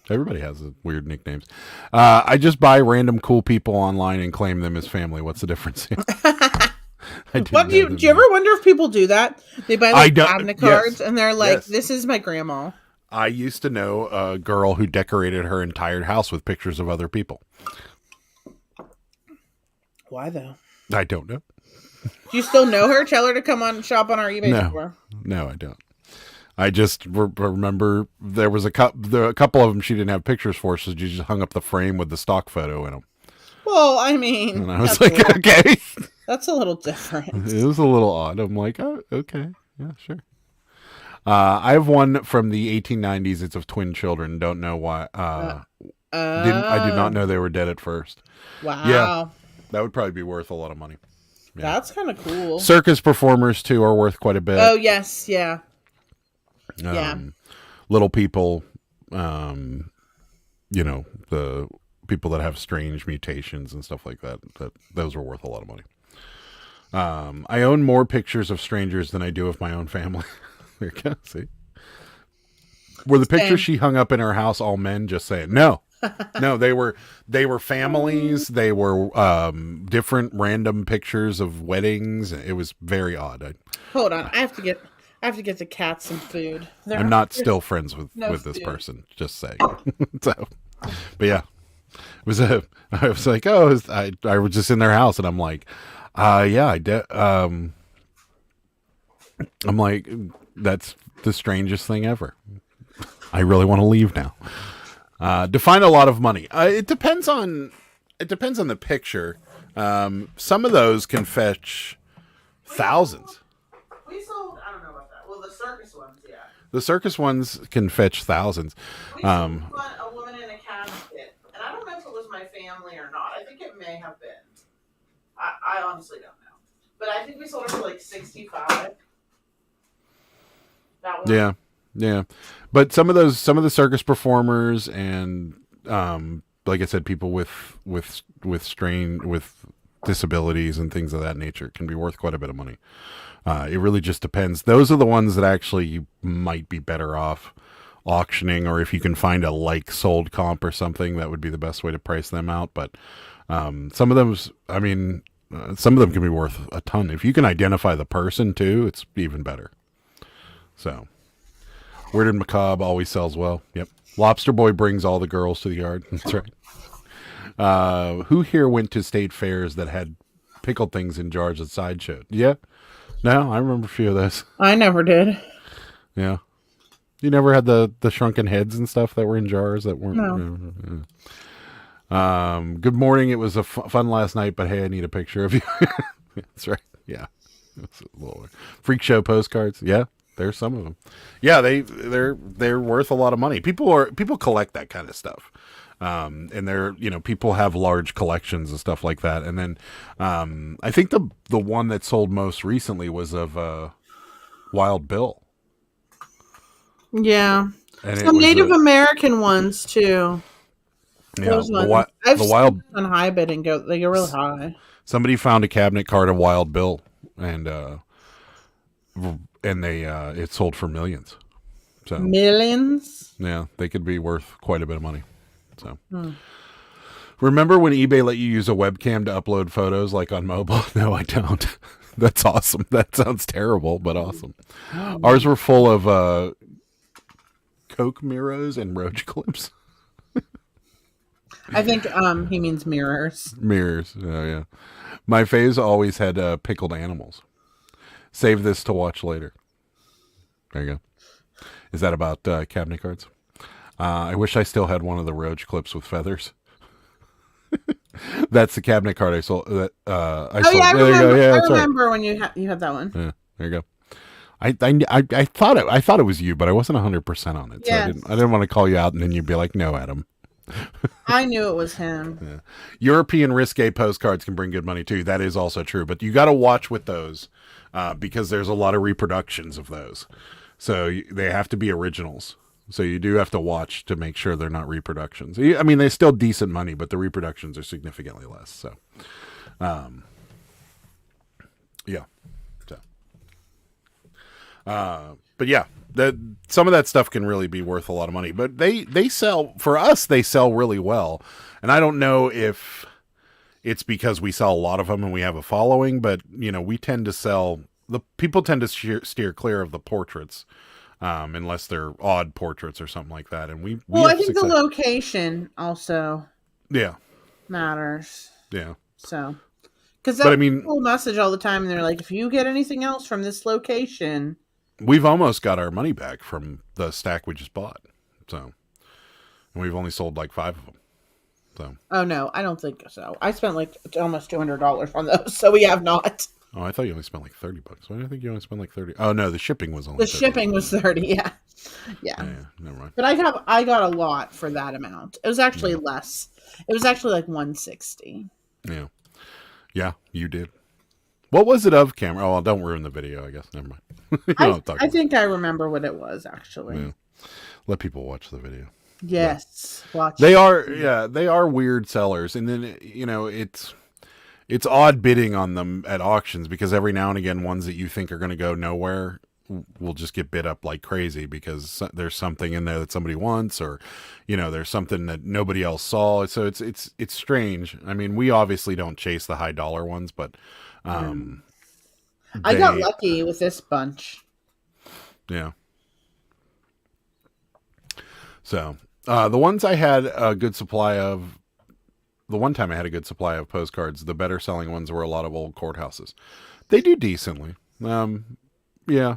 Everybody has weird nicknames. I just buy random cool people online and claim them as family. What's the difference? What do you ever wonder if people do that? They buy like cabinet cards and they're like, "This is my grandma." I used to know a girl who decorated her entire house with pictures of other people. Why though? I don't know. Do you still know her? Tell her to come on shop on our eBay store. No, I don't. I just remember there was a couple of them she didn't have pictures for, so she just hung up the frame with the stock photo in them. Well, I mean, and I was like, okay, that's a little different. It was a little odd. I'm like, oh, okay, yeah, sure. I have one from the 1890s. It's of twin children. Don't know why. I did not know they were dead at first. Wow. Yeah, that would probably be worth a lot of money. Yeah. That's kind of cool. Circus performers too are worth quite a bit. Oh yes, yeah. Little people, the people that have strange mutations and stuff like that, those are worth a lot of money. I own more pictures of strangers than I do of my own family. There you go. See, were the pictures she hung up in her house all men? Just saying, no, they were families. They were different random pictures of weddings. It was very odd. Hold on, I have to get the cats some food. I'm not still friends with this person. Just saying. So, but yeah, I was like, oh, I was just in their house, and I'm like, yeah, I did. I'm like, that's the strangest thing ever. I really want to leave now. To find a lot of money, it depends on the picture. Some of those can fetch thousands. We sold, I don't know about that. Well, the circus ones, yeah. The circus ones can fetch thousands. We sold a woman in a casket, and I don't know if it was my family or not. I think it may have been. I honestly don't know. But I think we sold it for like $65. That one. Yeah. But some of the circus performers and like I said, people with disabilities and things of that nature can be worth quite a bit of money. It really just depends. Those are the ones that actually you might be better off auctioning, or if you can find a sold comp or something, that would be the best way to price them out. But some of them can be worth a ton. If you can identify the person too, it's even better. So, Weirded Macabre always sells well. Yep. Lobster Boy brings all the girls to the yard. That's right. Who here went to state fairs that had pickled things in jars at sideshow? Yeah. No, I remember a few of those. I never did. Yeah. You never had the shrunken heads and stuff that were in jars that weren't. No. Good morning. It was fun last night, but hey, I need a picture of you. That's right. Yeah. It's a little freak show postcards. Yeah. There's some of them. Yeah, they're worth a lot of money. People collect that kind of stuff. And people have large collections and stuff like that. And then I think the one that sold most recently was of Wild Bill. Yeah. And some Native American ones too. Yeah, those ones. I've seen wild on high bid and they go really high. Somebody found a cabinet card of Wild Bill, and they it sold for millions. So millions. Yeah, they could be worth quite a bit of money. So remember when eBay let you use a webcam to upload photos like on mobile? No, I don't. That's awesome. That sounds terrible, but awesome. Ours were full of Coke mirrors and roach clips. I think he means mirrors. Mirrors. Oh yeah. My phase always had pickled animals. Save this to watch later. There you go. Is that about cabinet cards? I wish I still had one of the roach clips with feathers. That's the cabinet card I sold. I sold. Yeah, I there remember. You go. Yeah, I remember when you had that one. Yeah, there you go. I thought it was you, but I wasn't 100% on it. So yes. I didn't want to call you out, and then you'd be like, "No, Adam." I knew it was him. Yeah. European risque postcards can bring good money too. That is also true, but you got to watch with those because there's a lot of reproductions of those, so they have to be originals. So you do have to watch to make sure they're not reproductions. I mean, they're still decent money, but the reproductions are significantly less. So, yeah. So, but yeah, some of that stuff can really be worth a lot of money. But they sell, for us, they sell really well. And I don't know if it's because we sell a lot of them and we have a following, but we tend to sell, the people tend to steer clear of the portraits. Unless they're odd portraits or something like that. And we I think the location also Yeah. matters. So, because that's a cool message all the time. And they're like, if you get anything else from this location. We've almost got our money back from the stack we just bought. So, and we've only sold like 5 of them. So. Oh, no, I don't think so. I spent like almost $200 on those. So we have not. Oh, I thought you only spent like $30. Why do I think you only spent like 30? Oh no, the shipping was only. The shipping was 30. Yeah. Never mind. But I got a lot for that amount. It was actually less. It was actually like $160. Yeah, you did. What was it of, Cameron? Oh, well, don't ruin the video. I guess never mind. I think I remember what it was actually. Yeah. Let people watch the video. Yes, watch. They are weird sellers, and then it's odd bidding on them at auctions because every now and again, ones that you think are going to go nowhere will just get bid up like crazy because there's something in there that somebody wants, or there's something that nobody else saw. So it's strange. I mean, we obviously don't chase the high dollar ones, but I got lucky with this bunch. Yeah. So the ones I had a good supply of. The one time I had a good supply of postcards, the better selling ones were a lot of old courthouses. They do decently. Yeah.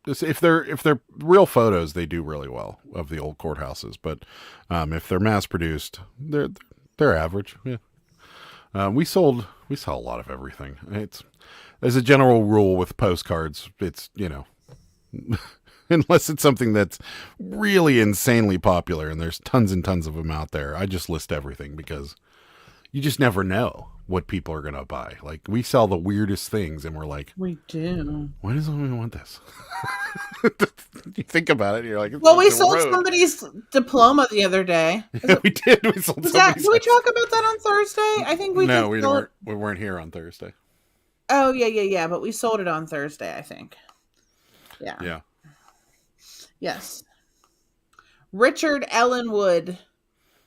If they're real photos, they do really well of the old courthouses. But if they're mass produced, they're average. Yeah. We sell a lot of everything. As a general rule with postcards, it's unless it's something that's really insanely popular and there's tons and tons of them out there, I just list everything because you just never know what people are going to buy. Like, we sell the weirdest things and we're like, we do. Why does somebody want this? You think about it and you're like, well, we sold somebody's diploma the other day. Yeah, we did. We sold did we talk about that on Thursday? I think we No, we weren't here on Thursday. Oh, yeah. But we sold it on Thursday, I think. Yeah. Yeah. Yes. Richard Ellenwood.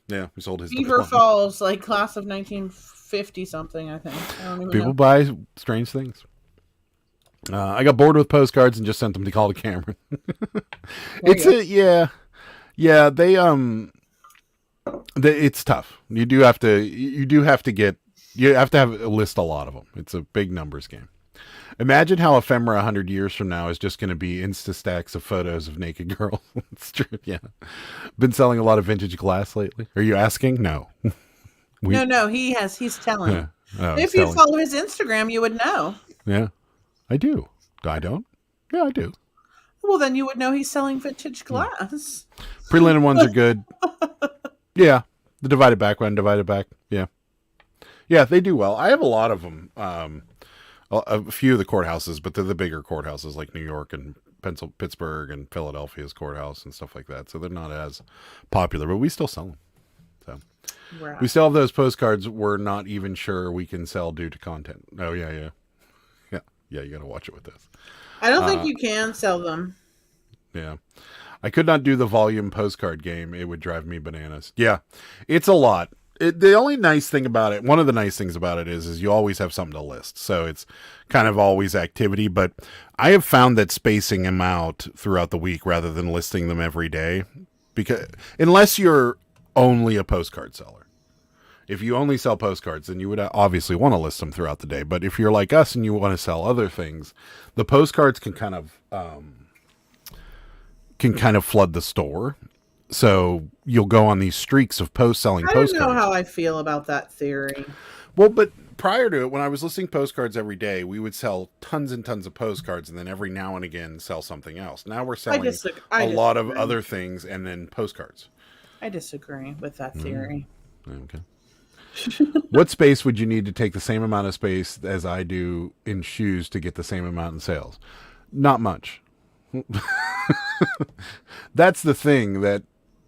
Yeah, we sold his Beaver Falls, like class of 1950 something, I think. I don't even People know. buy strange things. I got bored with postcards and just sent them to call to Cameron. It's tough. You do have to list a lot of them. It's a big numbers game. Imagine how ephemera 100 years from now is just going to be Insta stacks of photos of naked girls. It's true. Yeah. Been selling a lot of vintage glass lately. Are you asking? No. No, he's telling. Yeah. Oh, if you follow his Instagram, you would know. Yeah. I do. I don't? Yeah, I do. Well, then you would know he's selling vintage glass. Pre-linen ones are good. Yeah. The divided back. Yeah. Yeah, they do well. I have a lot of them. A few of the courthouses, but they're the bigger courthouses like New York and Pittsburgh and Philadelphia's courthouse and stuff like that. So they're not as popular, but we still sell them. So right. We still have those postcards we're not even sure we can sell due to content. Oh, yeah. You got to watch it with this. I don't think you can sell them. Yeah. I could not do the volume postcard game. It would drive me bananas. Yeah, it's a lot. The only nice thing about it, one of the nice things about it is you always have something to list. So it's kind of always activity, but I have found that spacing them out throughout the week rather than listing them every day, because unless you're only a postcard seller, if you only sell postcards, then you would obviously want to list them throughout the day. But if you're like us and you want to sell other things, the postcards can kind of flood the store. So you'll go on these streaks of selling postcards. I don't know how I feel about that theory. Well, but prior to it, when I was listing postcards every day, we would sell tons and tons of postcards and then every now and again sell something else. Now we're selling a lot of other things and then postcards. I disagree with that theory. Okay. What space would you need to take the same amount of space as I do in shoes to get the same amount in sales? Not much. That's the thing that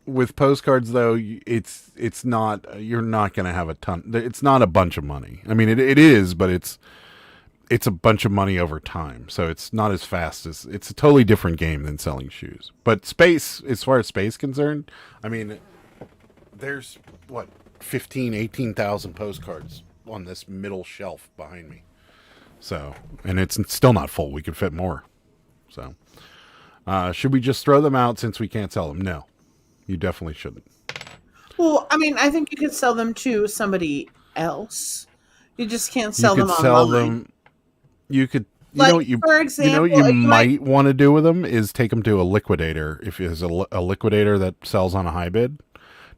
with postcards though, it's not, you're not going to have a ton. It's not a bunch of money. I mean, it is, but it's a bunch of money over time. So it's not as fast as, it's a totally different game than selling shoes. But space, as far as space concerned, I mean, there's what, 18,000 postcards on this middle shelf behind me. So, and it's still not full. We could fit more. So, should we just throw them out since we can't sell them? No, you definitely shouldn't. Well, I mean, I think you could sell them to somebody else. You just can't sell them online. Sell them. You could, like, know what you, for example, you know what you might want to do with them is take them to a liquidator. If there's a liquidator that sells on a high bid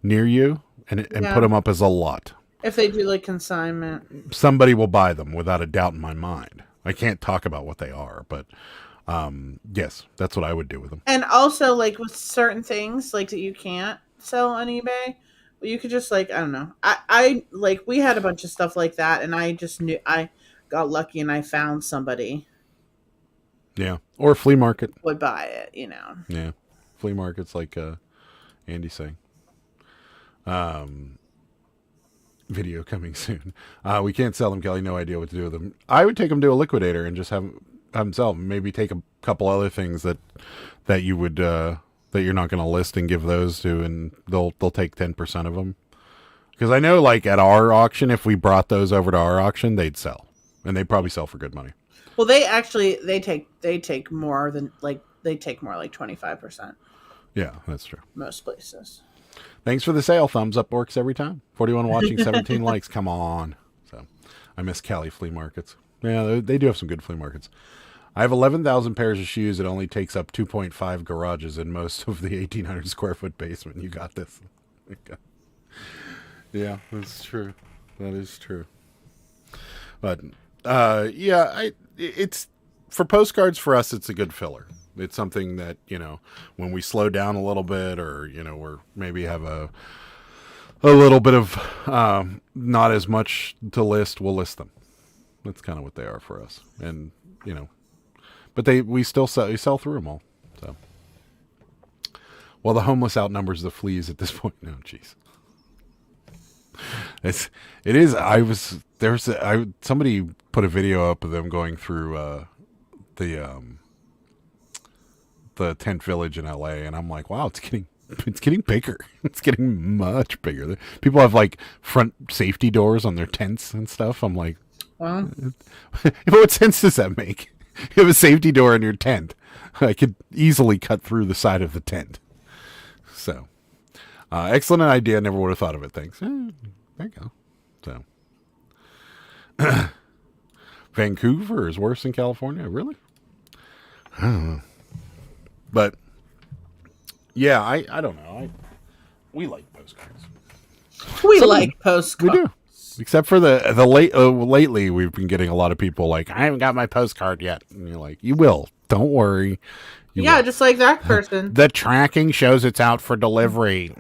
near you, and put them up as a lot. If they do like consignment, somebody will buy them without a doubt in my mind. I can't talk about what they are, but yes, that's what I would do with them. And also, like with certain things, like that you can't sell on eBay, you could just like, I don't know. I like, we had a bunch of stuff like that, and I just knew, I got lucky and I found somebody. Yeah, or flea market would buy it, you know. Yeah, flea markets like Andy's saying. Video coming soon. We can't sell them, Kelly. No idea what to do with them. I would take them to a liquidator and just have them sell them. Maybe take a couple other things that you would that you're not going to list and give those to, and they'll take 10% of them. Because I know, like at our auction, if we brought those over to our auction, they'd sell, and they'd probably sell for good money. Well, they take more than like 25%. Yeah, that's true. Most places. Thanks for the sale. Thumbs up works every time. 41 watching, 17 likes. Come on. So I miss Cali flea markets. Yeah, they do have some good flea markets. I have 11,000 pairs of shoes. It only takes up 2.5 garages in most of the 1,800 square foot basement. You got this. Yeah, that's true. That is true. But yeah, it's for postcards for us. It's a good filler. It's something that, you know, when we slow down a little bit, or, you know, we're maybe have a little bit of not as much to list, we'll list them. That's kind of what they are for us. And, you know, but we still sell through them all. So, well, the homeless outnumbers the fleas at this point. No, jeez. It is. Somebody put a video up of them going through the tent village in LA, and I'm like, wow, it's getting bigger. It's getting much bigger. People have like front safety doors on their tents and stuff. I'm like, wow. What sense does that make? You have a safety door in your tent. I could easily cut through the side of the tent. So, excellent idea. Never would have thought of it. Thanks. There you go. So, Vancouver is worse than California. Really? I don't know. But yeah, I don't know. We like postcards. We like postcards. We do. Except for the lately, we've been getting a lot of people like, I haven't got my postcard yet. And you're like, you will. Don't worry. You will. Just like that person. The tracking shows it's out for delivery.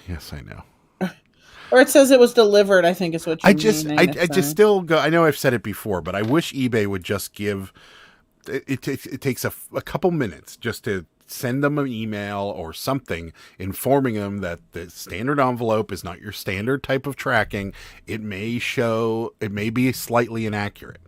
Yes, I know. Or it says it was delivered, I think is what you mean. I just still go, I know I've said it before, but I wish eBay would just give, it takes a couple minutes just to send them an email or something informing them that the standard envelope is not your standard type of tracking. It may be slightly inaccurate.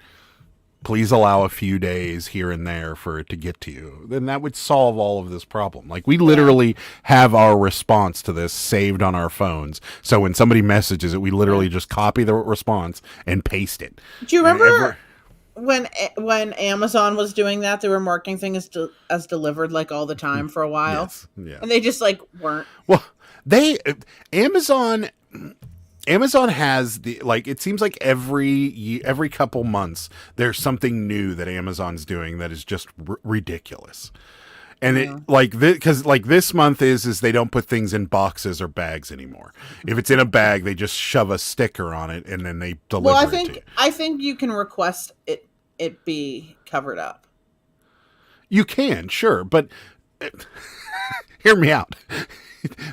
Please allow a few days here and there for it to get to you. Then that would solve all of this problem. Like, we literally have our response to this saved on our phones. So when somebody messages it, we literally just copy the response and paste it. Do you remember when Amazon was doing that? They were marking things as delivered like all the time for a while. Yes. Yeah. And they just like weren't. Well, Amazon has it seems like every couple months there's something new that Amazon's doing that is just ridiculous. And because this month is they don't put things in boxes or bags anymore. If it's in a bag, they just shove a sticker on it and then they deliver it to you. I think you can request it be covered up. You can, sure, but hear me out.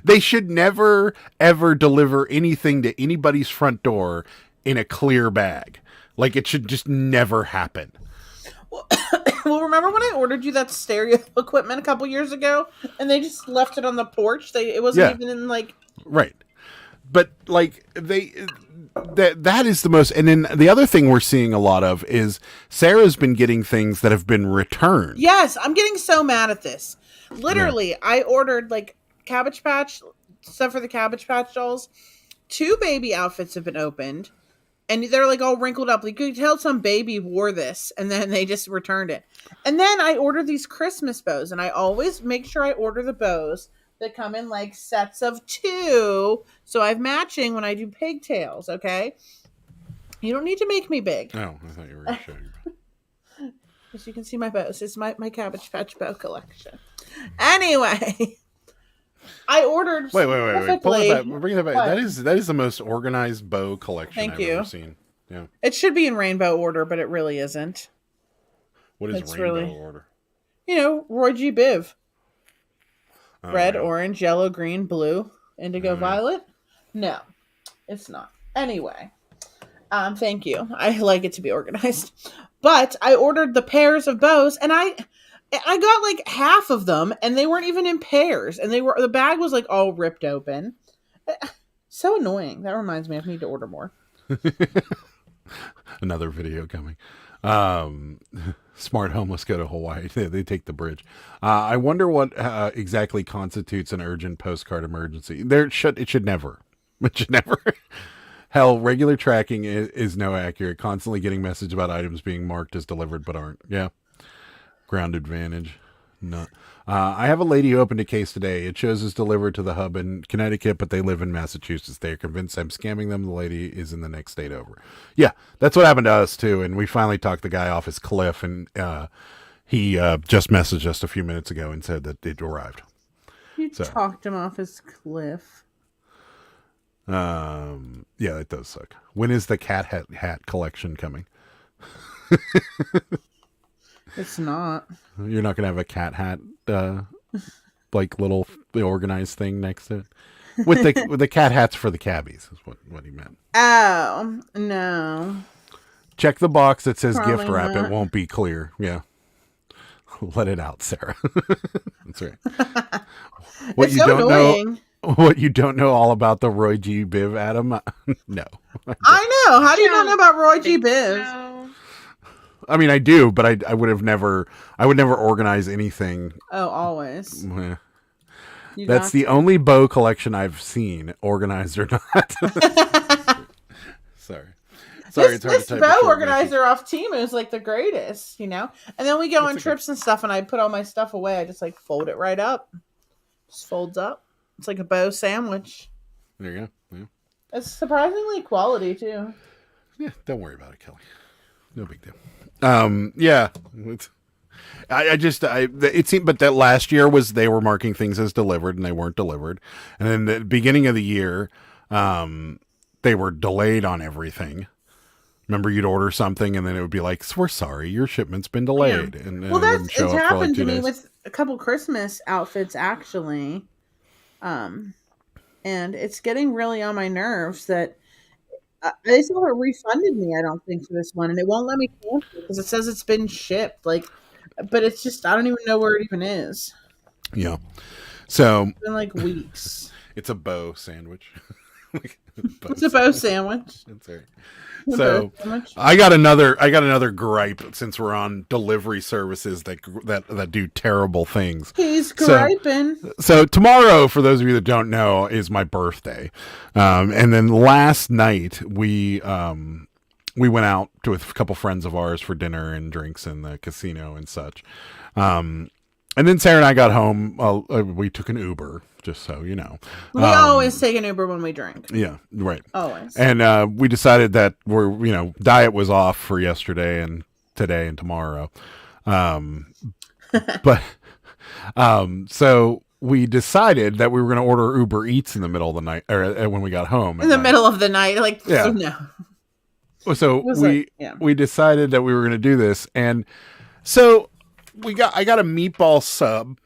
They should never, ever deliver anything to anybody's front door in a clear bag. Like, it should just never happen. Well, well, remember when I ordered you that stereo equipment a couple years ago, and they just left it on the porch? It wasn't even in like. Right. But like that is the most, and then the other thing we're seeing a lot of is Sarah's been getting things that have been returned. Yes, I'm getting so mad at this. Literally, I ordered like Cabbage Patch stuff for the Cabbage Patch dolls. 2 baby outfits have been opened, and they're like all wrinkled up. Like, you could tell some baby wore this, and then they just returned it. And then I ordered these Christmas bows, and I always make sure I order the bows that come in like sets of 2, so I have matching when I do pigtails. Okay, you don't need to make me big. Oh, I thought you were going to show you. As you can see, my bows. It's my Cabbage Patch bow collection. Anyway, I ordered. Wait. Pull it back. Bring it back. What? That is the most organized bow collection I've ever seen. Yeah. It should be in rainbow order, but it really isn't. What is rainbow order? You know, Roy G. Biv. Oh, Red, orange, yellow, green, blue, indigo, violet. No, it's not. Anyway, thank you. I like it to be organized. But I ordered the pairs of bows, and I got like half of them, and they weren't even in pairs, and the bag was like all ripped open. So annoying. That reminds me, I need to order more. Another video coming. Smart homeless go to Hawaii. They take the bridge. I wonder what exactly constitutes an urgent postcard emergency. It should never. It should never. Hell, regular tracking is no accurate. Constantly getting message about items being marked as delivered but aren't. Yeah. Ground advantage. No. I have a lady who opened a case today. It shows it's delivered to the hub in Connecticut, but they live in Massachusetts. They are convinced I'm scamming them. The lady is in the next state over. Yeah, that's what happened to us too. And we finally talked the guy off his cliff, and he just messaged us a few minutes ago and said that it arrived. You talked him off his cliff. Yeah, it does suck. When is the cat hat collection coming? It's not. You're not gonna have a cat hat, like little organized thing next to it with the cat hats for the cabbies is what he meant. Oh no! Check the box that says Probably gift wrap. not. It won't be clear. Yeah, let it out, Sarah. That's right. What it's you so don't annoying. know, what you don't know all about the Roy G. Biv, Adam? No, I know. How do you not know about Roy G. Biv? So, I mean, I do, but I would never organize anything. Oh, always. Yeah. You That's got the only bow collection I've seen, organized or not. Sorry, it's hard this to type bow a short organizer off Temu is like the greatest, you know. And then we go on trips and stuff, and I put all my stuff away. I just like fold it right up. Just folds up. It's like a bow sandwich. message. There you go. Yeah. It's surprisingly quality too. Yeah, don't worry about it, Kelly. No big deal. Yeah. It seemed, but that last year they were marking things as delivered and they weren't delivered. And then the beginning of the year, they were delayed on everything. Remember, you'd order something and then it would be like, we're sorry, your shipment's been delayed. Yeah. And Well, it wouldn't show it's up for happened like 2 to me days. with a couple Christmas outfits actually. And it's getting really on my nerves that they still haven't refunded me, I don't think, for this one, and it won't let me cancel because it says it's been shipped. Like, but it's just I don't even know where it even is. Yeah. So It's been like weeks. it's a bow sandwich. It's a bow sandwich. That's right. It's a So bow sandwich. I got another gripe since we're on delivery services that do terrible things. He's griping. So tomorrow, for those of you that don't know, is my birthday. And then last night we went out with a couple friends of ours for dinner and drinks in the casino and such. And then Sarah and I got home. We took an Uber, just so you know. We always take an Uber when we drink. Yeah, right. Always. And we decided that diet was off for yesterday and today and tomorrow. So we decided that we were going to order Uber Eats in the middle of the night, or when we got home. In the middle of the night, like, Yeah. no. So we decided that we were going to do this, and so I got a meatball sub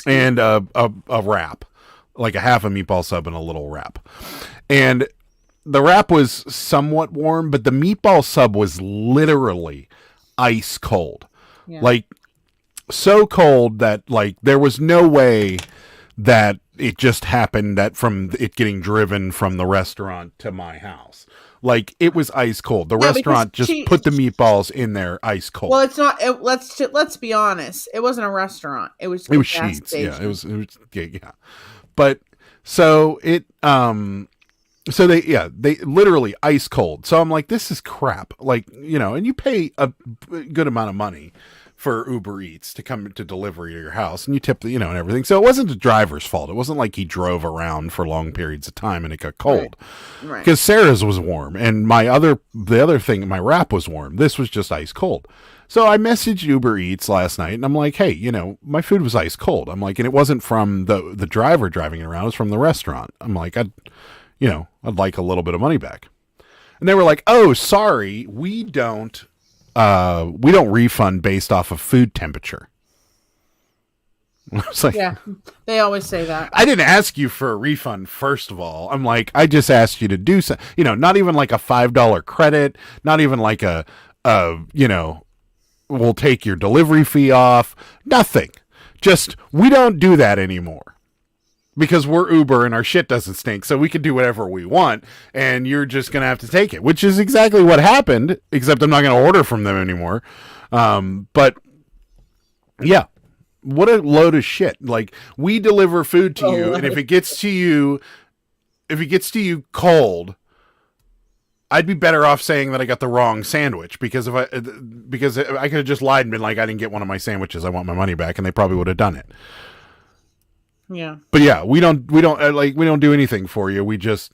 and a wrap, like a half a meatball sub and a little wrap, and the wrap was somewhat warm, but the meatball sub was literally ice cold. Yeah. Like, so cold that, like, there was no way that it just happened that from it getting driven from the restaurant to my house. Like, it was ice cold. The restaurant just put the meatballs in there ice cold. Well, it's not. Let's be honest. It wasn't a restaurant. It was Sheets. Station. Yeah, it was yeah. But so it so they literally ice cold. So I'm like, this is crap. Like, you know, and you pay a good amount of money for Uber Eats to come to delivery to your house, and you tip the, you know, and everything. So it wasn't the driver's fault. It wasn't like he drove around for long periods of time and it got cold. Right. Because Sarah's was warm, and the other thing, my wrap was warm. This was just ice cold. So I messaged Uber Eats last night, and I'm like, hey, you know, my food was ice cold. I'm like, and it wasn't from the driver driving it around. It was from the restaurant. I'm like, I'd like a little bit of money back. And they were like, oh, sorry, we don't refund based off of food temperature. I was like, yeah, they always say that. I didn't ask you for a refund, first of all. I'm like, I just asked you to do so, you know, not even like a $5 credit, not even like a you know, we'll take your delivery fee off, nothing. Just, we don't do that anymore. Because we're Uber and our shit doesn't stink, so we can do whatever we want, and you're just going to have to take it, which is exactly what happened, except I'm not going to order from them anymore. But, yeah, what a load of shit. Like, we deliver food to you, and if it gets to you cold, I'd be better off saying that I got the wrong sandwich, because I could have just lied and been like, I didn't get one of my sandwiches, I want my money back, and they probably would have done it. Yeah. But yeah, we don't do anything for you. We just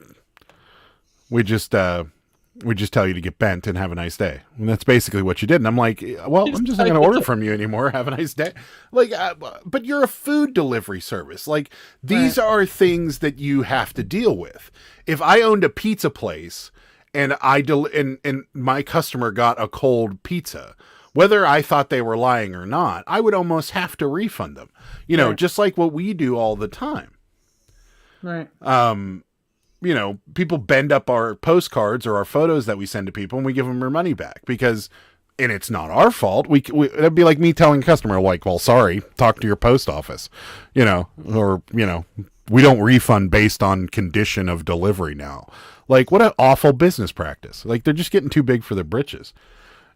tell you to get bent and have a nice day. And that's basically what you did. And I'm like, well, I'm just not going to order from you anymore. Have a nice day. Like, but you're a food delivery service. Like, these are things that you have to deal with. If I owned a pizza place and and my customer got a cold pizza, whether I thought they were lying or not, I would almost have to refund them. You know, just like what we do all the time. Right. You know, people bend up our postcards or our photos that we send to people, and we give them their money back and it's not our fault. It'd be like me telling a customer, like, well, sorry, talk to your post office, you know, or, you know, we don't refund based on condition of delivery now. Like, what an awful business practice. Like, they're just getting too big for their britches,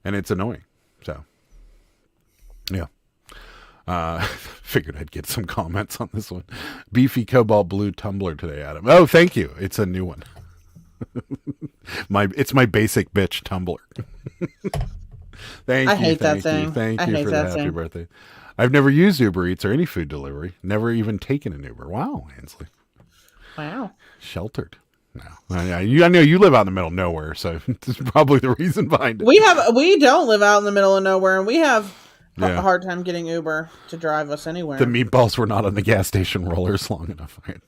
and it's annoying. So, yeah. Figured I'd get some comments on this one. Beefy cobalt blue tumbler today, Adam. Oh, thank you. It's a new one. It's my basic bitch tumbler. Thank you. Thank you for the happy birthday. I've never used Uber Eats or any food delivery. Never even taken an Uber. Wow, Ansley. Wow. Sheltered. No, I know you live out in the middle of nowhere, so that's probably the reason behind it. We don't live out in the middle of nowhere, and we have a hard time getting Uber to drive us anywhere. The meatballs were not on the gas station rollers long enough. Right?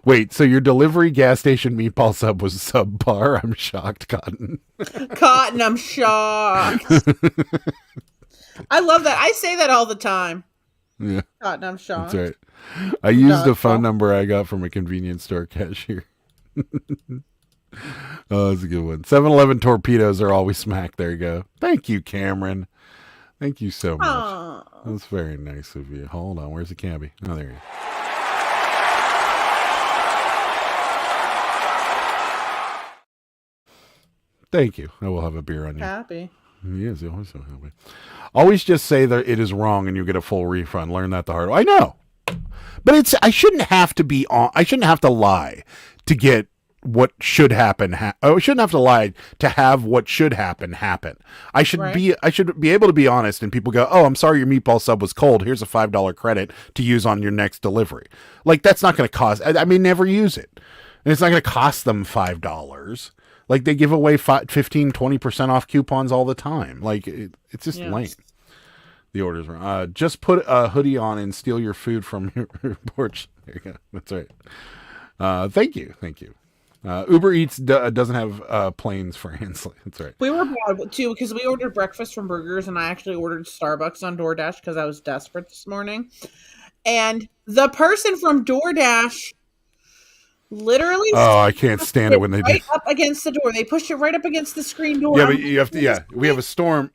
Wait, so your delivery gas station meatball sub was subpar? I'm shocked, Cotton. Cotton, I'm shocked. I love that. I say that all the time. Yeah. Cotton, I'm shocked. That's right. I used a phone number I got from a convenience store cashier. Oh, that's a good one. 7-Eleven torpedoes are always smack. There you go. Thank you, Cameron. Thank you so much. Aww. That's very nice of you. Hold on. Where's the cabbie? Oh, there you go. Thank you. I will have a beer on you. Happy. He is. Always so happy. Always just say that it is wrong and you get a full refund. Learn that the hard way. I know. But I shouldn't have to be on. I shouldn't have to lie to get what should happen. I shouldn't have to lie to have what should happen. I should be able to be honest, and people go, "Oh, I'm sorry, your meatball sub was cold. Here's a $5 credit to use on your next delivery." Like, that's not going to cost. I may never use it, and it's not going to cost them $5. Like, they give away 15-20% off coupons all the time. Like, it's just lame. The orders were just put a hoodie on and steal your food from your porch. There you go. That's right. Thank you. Uber Eats doesn't have planes for Ansley. That's right. We were bad too because we ordered breakfast from Burgers, and I actually ordered Starbucks on DoorDash because I was desperate this morning. And the person from DoorDash Literally. Oh, I can't stand it when they do. Right up against the door. They push it right up against the screen door. Yeah, but you have to. Yeah, we have a storm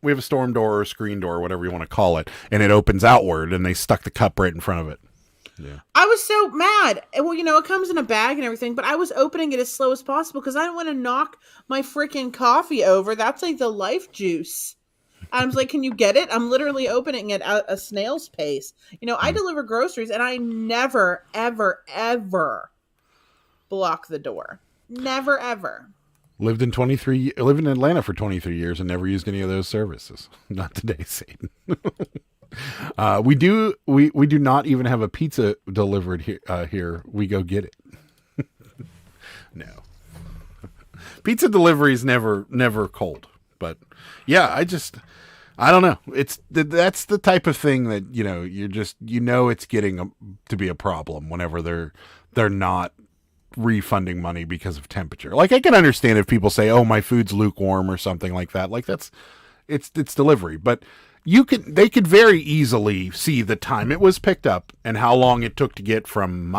door or screen door, whatever you want to call it, and it opens outward, and they stuck the cup right in front of it. Yeah. I was so mad. Well, it comes in a bag and everything, but I was opening it as slow as possible because I don't want to knock my freaking coffee over. That's like the life juice. I was like, can you get it? I'm literally opening it at a snail's pace. I deliver groceries and I never, ever, ever block the door. Never, ever. Lived in Atlanta for 23 years and never used any of those services. Not today, Satan. We do not even have a pizza delivered here. We go get it. No. Pizza delivery is never cold. But yeah, I don't know. That's the type of thing that, it's getting to be a problem whenever they're not refunding money because of temperature. Like, I can understand if people say, "Oh, my food's lukewarm" or something like that. Like, it's delivery, but they could very easily see the time it was picked up and how long it took to get from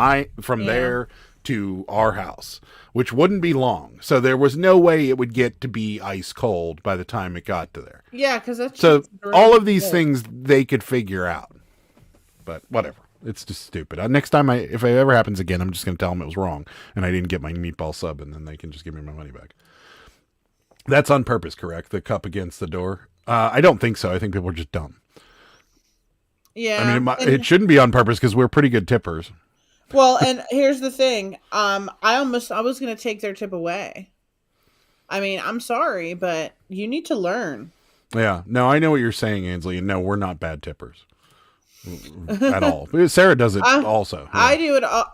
there to our house, which wouldn't be long. So there was no way it would get to be ice cold by the time it got to there. Yeah, because that's so all of these things they could figure out. But whatever. It's just stupid. Next time, if it ever happens again, I'm just going to tell them it was wrong and I didn't get my meatball sub, and then they can just give me my money back. That's on purpose, correct? The cup against the door? I don't think so. I think people are just dumb. Yeah. I mean, it shouldn't be on purpose because we're pretty good tippers. Well, and here's the thing. I was going to take their tip away. I mean, I'm sorry, but you need to learn. Yeah. No, I know what you're saying, Ainsley. No, we're not bad tippers. At all. Sarah does it also. Yeah. I do it all.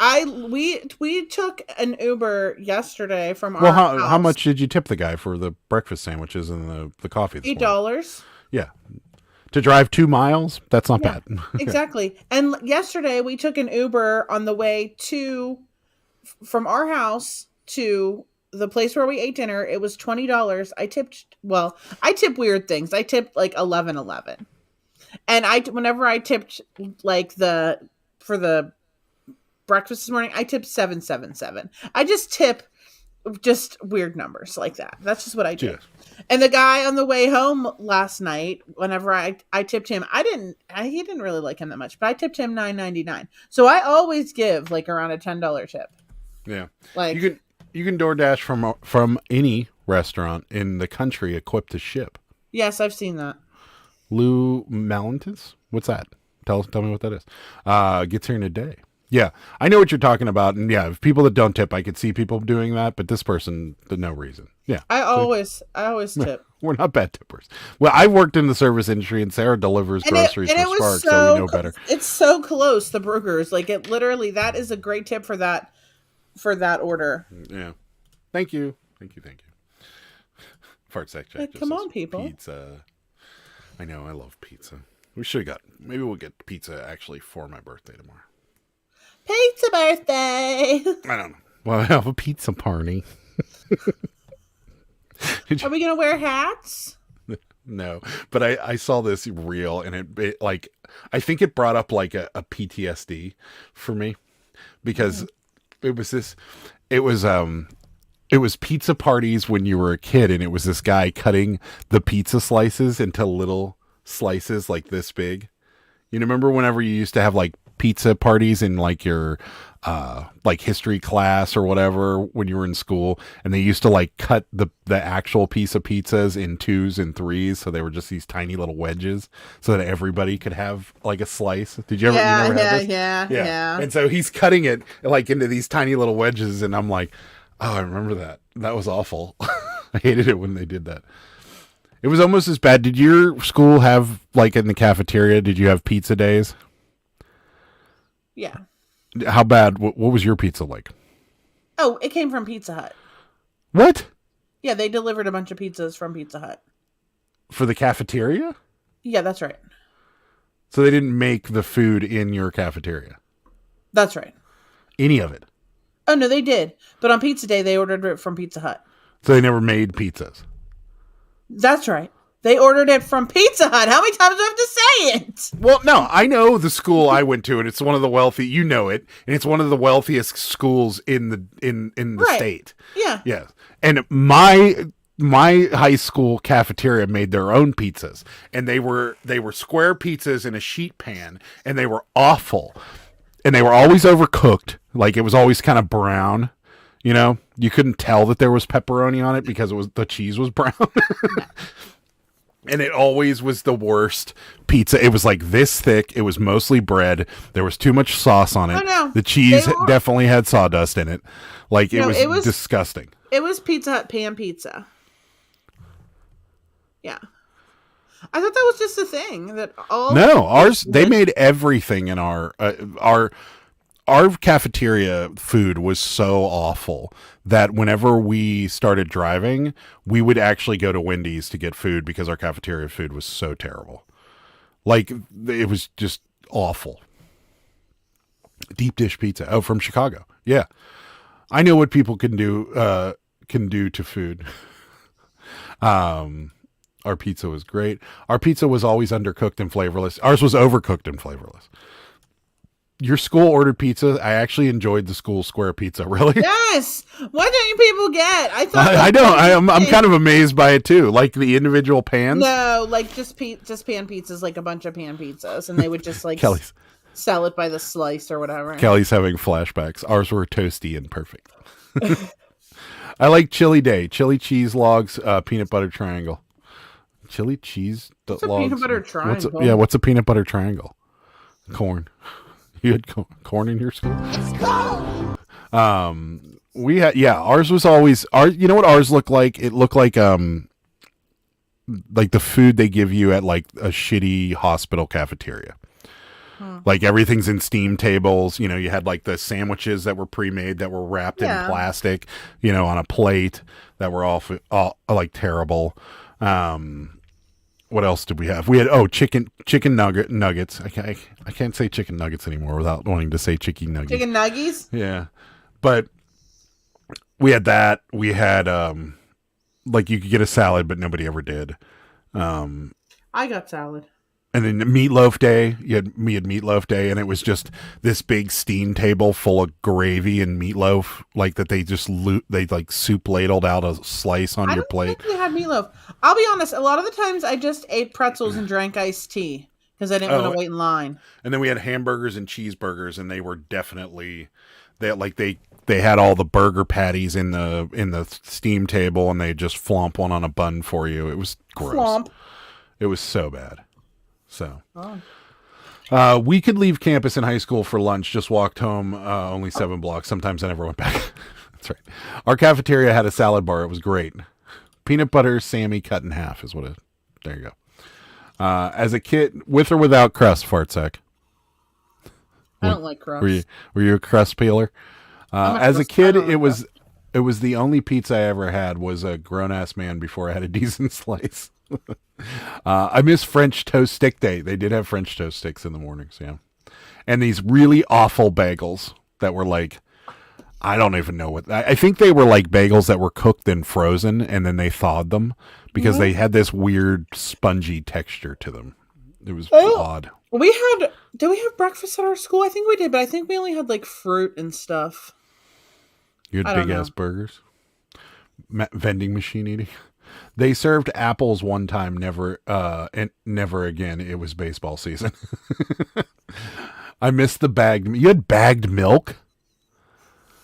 We took an Uber yesterday from our house. Well, how much did you tip the guy for the breakfast sandwiches and the coffee this morning? $8. Yeah. To drive 2 miles? That's not bad. Exactly. And yesterday we took an Uber on the way from our house to the place where we ate dinner. It was $20. I tip weird things. I tipped like $11.11. And whenever I tipped like for the breakfast this morning, I tipped $7.77. I just tip just weird numbers like that. That's just what I do. Yeah. And the guy on the way home last night, whenever I tipped him, he didn't really like him that much, but I tipped him $9.99. So I always give like around a $10 tip. Yeah. Like you can DoorDash from any restaurant in the country equipped to ship. Yes, I've seen that. Lou Malentis? What's that? Tell me what that is. Gets here in a day. Yeah, I know what you're talking about. And yeah, if people that don't tip, I could see people doing that, but this person, for no reason. Yeah. I always tip. We're not bad tippers. Well, I've worked in the service industry and Sarah delivers groceries for Spark, so we know better. It's so close, the burgers. Like it literally, that is a great tip for that order. Yeah. Thank you. Fart sack check. Come on, people. Pizza. I know, I love pizza. Maybe we'll get pizza actually for my birthday tomorrow. Pizza birthday! I don't know. Well, I have a pizza party. Are we going to wear hats? No, but I saw this reel and it like, I think it brought up like a PTSD for me because it was pizza parties when you were a kid, and it was this guy cutting the pizza slices into little slices like this big. You remember whenever you used to have like pizza parties in like your like history class or whatever when you were in school, and they used to like cut the actual piece of pizzas in 2s and 3s, so they were just these tiny little wedges so that everybody could have like a slice. Did you ever? Yeah. And so he's cutting it like into these tiny little wedges, and I'm like, oh, I remember that. That was awful. I hated it when they did that. It was almost as bad. Did your school have, like in the cafeteria, did you have pizza days? Yeah. How bad? What was your pizza like? Oh, it came from Pizza Hut. What? Yeah, they delivered a bunch of pizzas from Pizza Hut. For the cafeteria? Yeah, that's right. So they didn't make the food in your cafeteria? That's right. Any of it? Oh, no, they did. But on pizza day, they ordered it from Pizza Hut. So they never made pizzas? That's right. They ordered it from Pizza Hut. How many times do I have to say it? Well, no, I know the school I went to, and it's one of the wealthy. You know it, and it's one of the wealthiest schools in the state. Yeah. Yes, and my high school cafeteria made their own pizzas, and they were square pizzas in a sheet pan, and they were awful, and they were always overcooked. Like it was always kind of brown. You know, you couldn't tell that there was pepperoni on it because the cheese was brown. And it always was the worst pizza. It was like this thick. It was mostly bread. There was too much sauce on it. Oh, no. The cheese definitely had sawdust in it. Like it was disgusting. It was Pizza Hut pan pizza. Yeah. I thought that was just a thing that all. No, ours. They made everything in our cafeteria food was so awful that whenever we started driving, we would actually go to Wendy's to get food because our cafeteria food was so terrible. Like it was just awful. Deep dish pizza. Oh, from Chicago. Yeah. I know what people can do to food. Our pizza was great. Our pizza was always undercooked and flavorless. Ours was overcooked and flavorless. Your school ordered pizza. I actually enjoyed the school square pizza. Really? Yes. What don't you people get? I thought. I know. I'm kind of amazed by it too. Like the individual pans. No, like just pan pizzas, like a bunch of pan pizzas, and they would just like Kelly's sell it by the slice or whatever. Kelly's having flashbacks. Ours were toasty and perfect. I like chili day, chili cheese logs, peanut butter triangle. Chili cheese What's logs. a peanut butter triangle? What's a peanut butter triangle? Corn. You had corn in your school? We had, ours was always, you know what ours looked like? It looked like the food they give you at like a shitty hospital cafeteria. Like everything's in steam tables. You know, you had like the sandwiches that were pre-made that were wrapped in plastic, you know, on a plate that were all like terrible. What else did we have? We had chicken nuggets. I can't say chicken nuggets anymore without wanting to say chicken nuggets. Chicken nuggies? Yeah. But we had that. We had like you could get a salad, but nobody ever did. I got salad. And then meatloaf day, we had meatloaf day, and it was just this big steam table full of gravy and meatloaf, like that they just they like soup ladled out a slice on your plate. I don't think we had meatloaf. I'll be honest, a lot of the times I just ate pretzels and drank iced tea because I didn't want to wait in line. And then we had hamburgers and cheeseburgers, and they were definitely they had all the burger patties in the steam table, and they just flomp one on a bun for you. It was gross. Flomp. It was so bad. So, we could leave campus in high school for lunch, just walked home only 7 blocks. Sometimes I never went back. That's right. Our cafeteria had a salad bar. It was great. Peanut butter Sammy cut in half is what it, there you go. As a kid, with or without crust, fart sack? I don't like crust. Were you a crust peeler? As a kid, it was the only pizza I ever had was a grown-ass man before I had a decent slice. I miss French toast stick day. They did have French toast sticks in the mornings, yeah. And these really awful bagels that were like, I don't even know what. I think they were like bagels that were cooked and frozen, and then they thawed them because they had this weird spongy texture to them. It was odd. Did we have breakfast at our school? I think we did, but I think we only had like fruit and stuff. You had big ass burgers, vending machine eating. They served apples one time, never again. It was baseball season. I missed the bagged. You had bagged milk.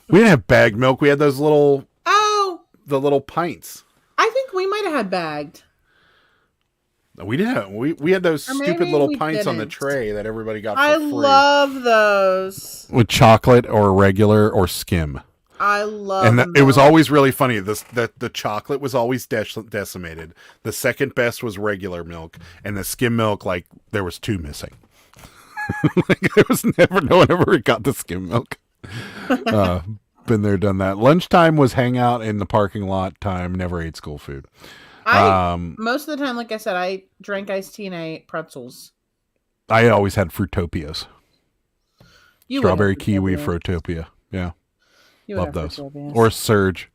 We didn't have bagged milk. We had those little the little pints. I think we might have had bagged. We did have we had those stupid little pints on the tray that everybody got for free. I love those with chocolate or regular or skim. I love and it was always really funny. The chocolate was always decimated. The second best was regular milk, and the skim milk, like there was 2 missing. Like there was no one ever got the skim milk. Been there, done that. Lunchtime was hang out in the parking lot time. Never ate school food. Most of the time, like I said, I drank iced tea and I ate pretzels. I always had Fruitopias. Strawberry kiwi Fruitopia. Yeah. Love those. Or Surge.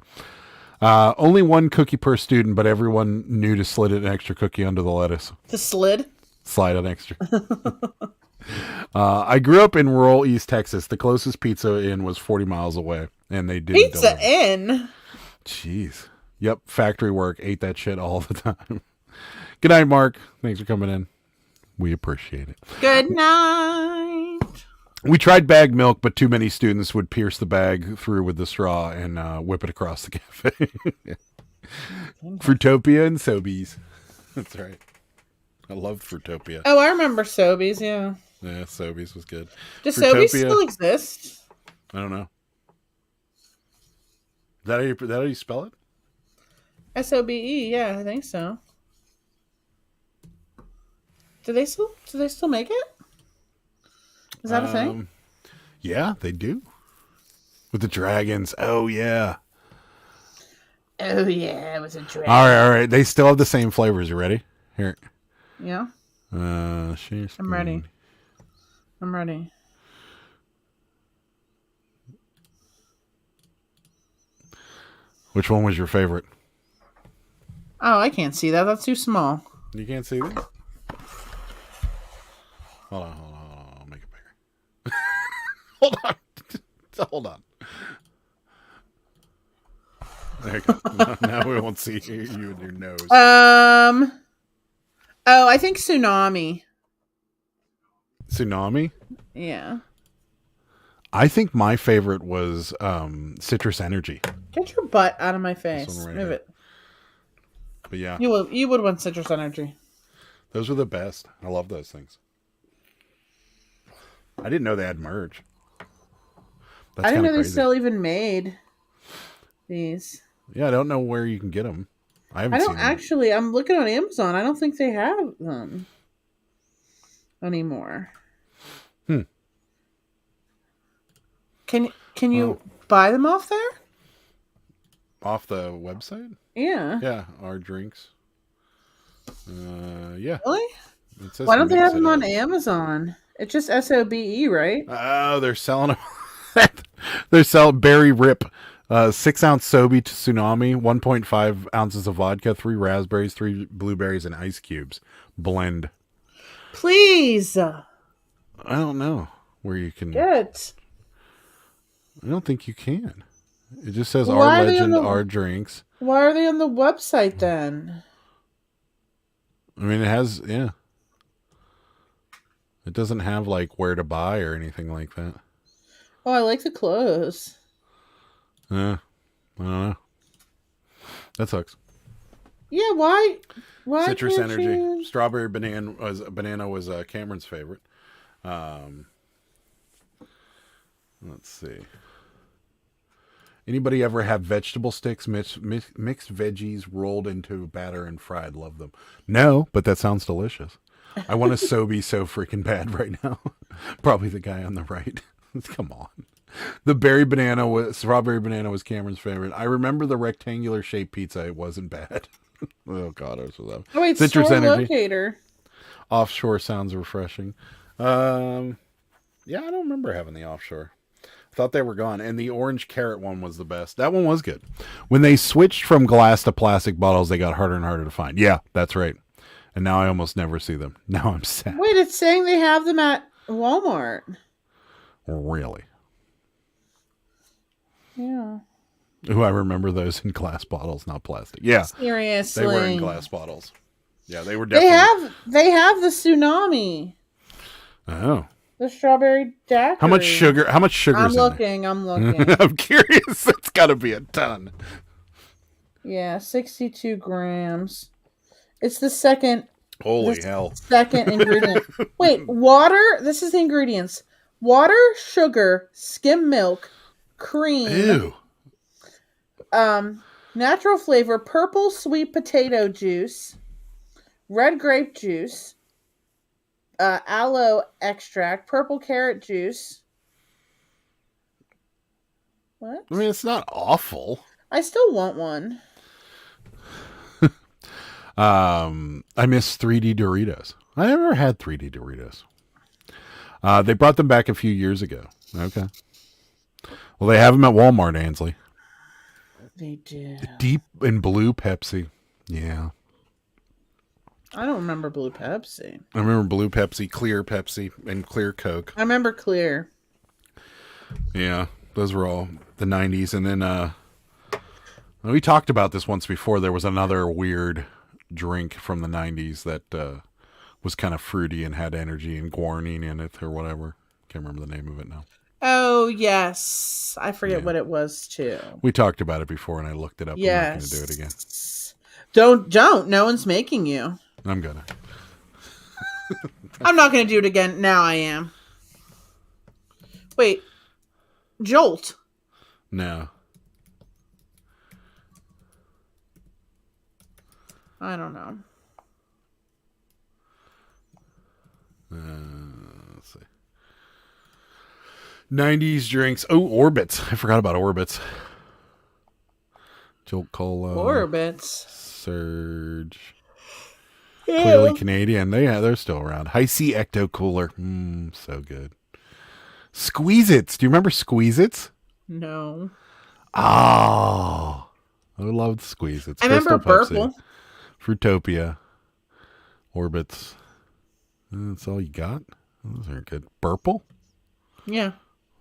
Only one cookie per student, but everyone knew to slid an extra cookie under the lettuce. The slid? Slide on extra. I grew up in rural East Texas. The closest Pizza Inn was 40 miles away, and they didn't Pizza deliver. Inn? Jeez. Yep, factory work. Ate that shit all the time. Good night, Mark. Thanks for coming in. We appreciate it. Good night. We tried bag milk, but too many students would pierce the bag through with the straw and whip it across the cafe. Fruitopia and Sobeys. That's right. I love Fruitopia. Oh, I remember Sobeys, yeah. Yeah, Sobeys was good. Does Fruitopia, Sobeys still exist? I don't know. Is that how you spell it? SOBE, yeah, I think so. Do they still make it? Is that a thing? Yeah, they do. With the dragons. Oh yeah. Oh yeah, it was a dragon. All right. They still have the same flavors. You ready? Here. Yeah. I'm ready. I'm ready. Which one was your favorite? Oh, I can't see that. That's too small. You can't see that? Hold on. I'll make it bigger. Hold on. There you go. Now we won't see you and your nose. Oh, I think Tsunami. Tsunami? Yeah. I think my favorite was Citrus Energy. Get your butt out of my face. This one right Move here. it. But yeah, You would want Citrus Energy. those were the best. I love those things. I didn't know they had merch. That's I didn't know kinda they crazy. still even made these. Yeah, I don't know where you can get them. I haven't I seen don't them. actually. I'm looking on Amazon. I don't think they have them anymore. Can you buy them off there? Off the website? Yeah. Yeah, our drinks. Yeah. Really? It says Why don't they mix have it them on up. Amazon? It's just SOBE, right? Oh, they're selling them. They're selling Berry Rip. 6-ounce Sobe to Tsunami, 1.5 ounces of vodka, 3 raspberries, 3 blueberries, and ice cubes. Blend. Please. I don't know where you can. Get. I don't think you can. It just says Why our are they on legend, the- our drinks. Why are they on the website then? I mean, it has, yeah. It doesn't have like where to buy or anything like that. Oh, I like the clothes. I don't know. That sucks. Yeah, why? Why Citrus can't Energy. you- Strawberry banana was Cameron's favorite. Let's see. Anybody ever have vegetable sticks, mixed veggies rolled into batter and fried? Love them. No, but that sounds delicious. I want a Sobe so freaking bad right now. Probably the guy on the right. Come on. The strawberry banana was Cameron's favorite. I remember the rectangular shaped pizza. It wasn't bad. Oh God, I was so Oh wait, Citrus store Energy. locator. Offshore sounds refreshing. Yeah, I don't remember having the offshore. Thought they were gone. And the orange carrot one was the best. That one was good. When they switched from glass to plastic bottles, they got harder and harder to find. Yeah, that's right. And now I almost never see them. Now I'm sad. Wait, it's saying they have them at Walmart. Really? Yeah. Ooh, I remember those in glass bottles, not plastic. Yeah, Seriously. they were in glass bottles. Yeah, they were definitely. They have the Tsunami. Oh. The strawberry daiquiri. How much sugar? How much sugar I'm is in there? looking. I'm looking. I'm curious. It's got to be a ton. Yeah, 62 grams. It's the second Holy hell. second ingredient. Wait, water? This is the ingredients. Water, sugar, skim milk, cream. Ew. Natural flavor, purple sweet potato juice, red grape juice, aloe extract, purple carrot juice. What? I mean, it's not awful. I still want one. I miss 3D Doritos. I never had 3D Doritos. They brought them back a few years ago. Okay. Well, they have them at Walmart, Ansley. They do. Deep and blue Pepsi. Yeah. I don't remember blue Pepsi. I remember blue Pepsi, and clear Coke. I remember clear. Yeah, those were all the 90s. And then we talked about this once before. There was another weird drink from the 90s that was kind of fruity and had energy and guarine in it or whatever. Can't remember the name of it now. Oh, yes. I forget what it was, too. We talked about it before, and I looked it up. Yes. I'm not going to do it again. Don't. No one's making you. I'm going to. I'm not going to do it again. Now I am. Wait. Jolt. No. I don't know. Let's see. 90s drinks. Oh, Orbits. I forgot about Orbits. Jolt Cola. Orbits. Surge. Ew. Clearly Canadian. They're still around. High C Ecto Cooler. So good. Squeeze-Its. Do you remember Squeeze-Its? No. Oh. I loved Squeeze-Its. I remember Crystal Pepsi. Purple. Fruitopia. Orbits. That's all you got? Those aren't good. Burple? Yeah.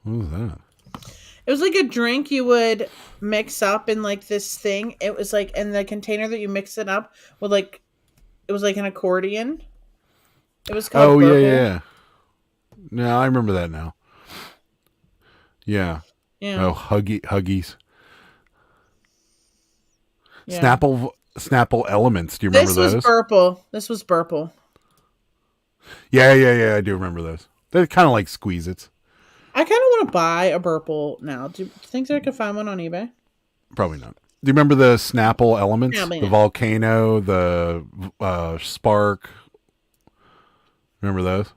What was that? It was like a drink you would mix up in like this thing. It was like in the container that you mix it up with like, it was like an accordion. It was called Purple. Yeah. No, I remember that now. Yeah. Yeah. Oh, Huggies. Yeah. Snapple Elements. Do you remember those? This was Purple. Yeah. I do remember those. They're kind of like Squeeze-Its. I kind of want to buy a Purple now. Do you think that I could find one on eBay? Probably not. Do you remember the Snapple Elements? Probably The not. Volcano, the Spark. Remember those?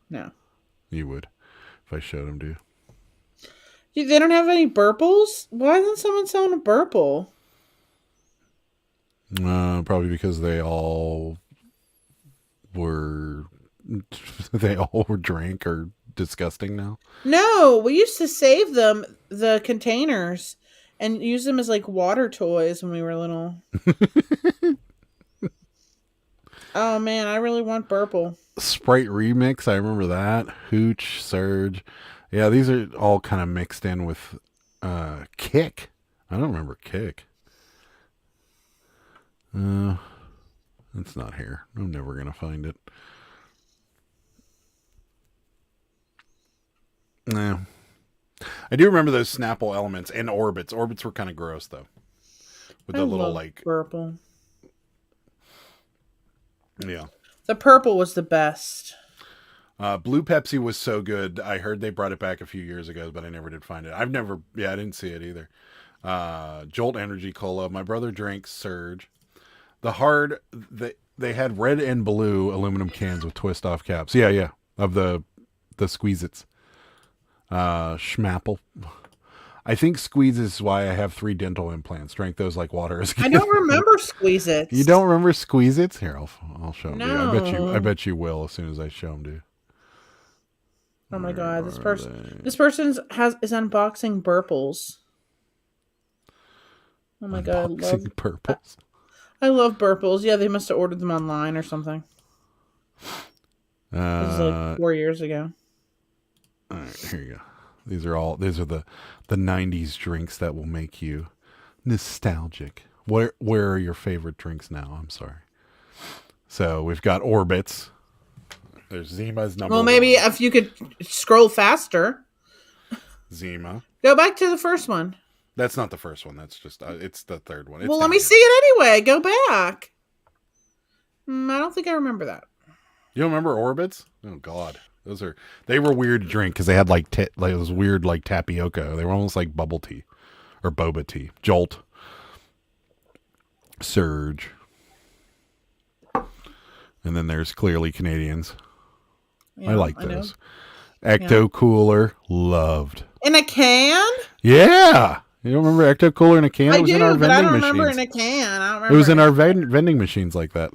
No. You would, if I showed them to you. They don't have any Purples? Why isn't someone selling a Purple? Probably because they all were drank or disgusting now. No, we used to save them, the containers, and use them as like water toys when we were little. Oh man, I really want Purple. Sprite Remix, I remember that. Hooch, Surge. Yeah, these are all kind of mixed in with Kick. I don't remember Kick. It's not here. I'm never going to find it. No. I do remember those Snapple Elements and Orbits. Orbits were kind of gross, though. With the little, like... Purple. Yeah. The Purple was the best. Blue Pepsi was so good. I heard they brought it back a few years ago, but I never did find it. I didn't see it either. Jolt Energy Cola. My brother drank Surge. The hard, they had red and blue aluminum cans with twist off caps. Yeah. Of the Squeeze-Its. Schmapple. I think Squeeze is why I have 3 dental implants. Drank those like water as a kid. I don't remember Squeeze-Its. You don't remember Squeeze-Its? Here, I'll show them No. to you. I bet you will as soon as I show them to you. Oh my god, this person is unboxing Burples. Oh my god, Unboxing Purples. I love Burples. Yeah, they must have ordered them online or something. This is like 4 years ago. All right, here you go. These are the 90s drinks that will make you nostalgic. Where are your favorite drinks now? I'm sorry. So we've got Orbits. There's Zima's number. Well, maybe one. if you could scroll faster. Zima. Go back to the first one. That's not the first one. That's just it's the third one. It's Well, let down me here. see it anyway. Go back. I don't think I remember that. You don't remember Orbits? Oh God, they were weird to drink because they had like those weird like tapioca. They were almost like bubble tea or boba tea. Jolt, Surge, and then there's clearly Canadians. Yeah, I like know. those. Ecto Cooler, loved. In a can? Yeah, you don't remember Ecto Cooler in a can? I It was do, in our but I vending don't remember machines. in a can. I don't remember. It was in our vending machines like that.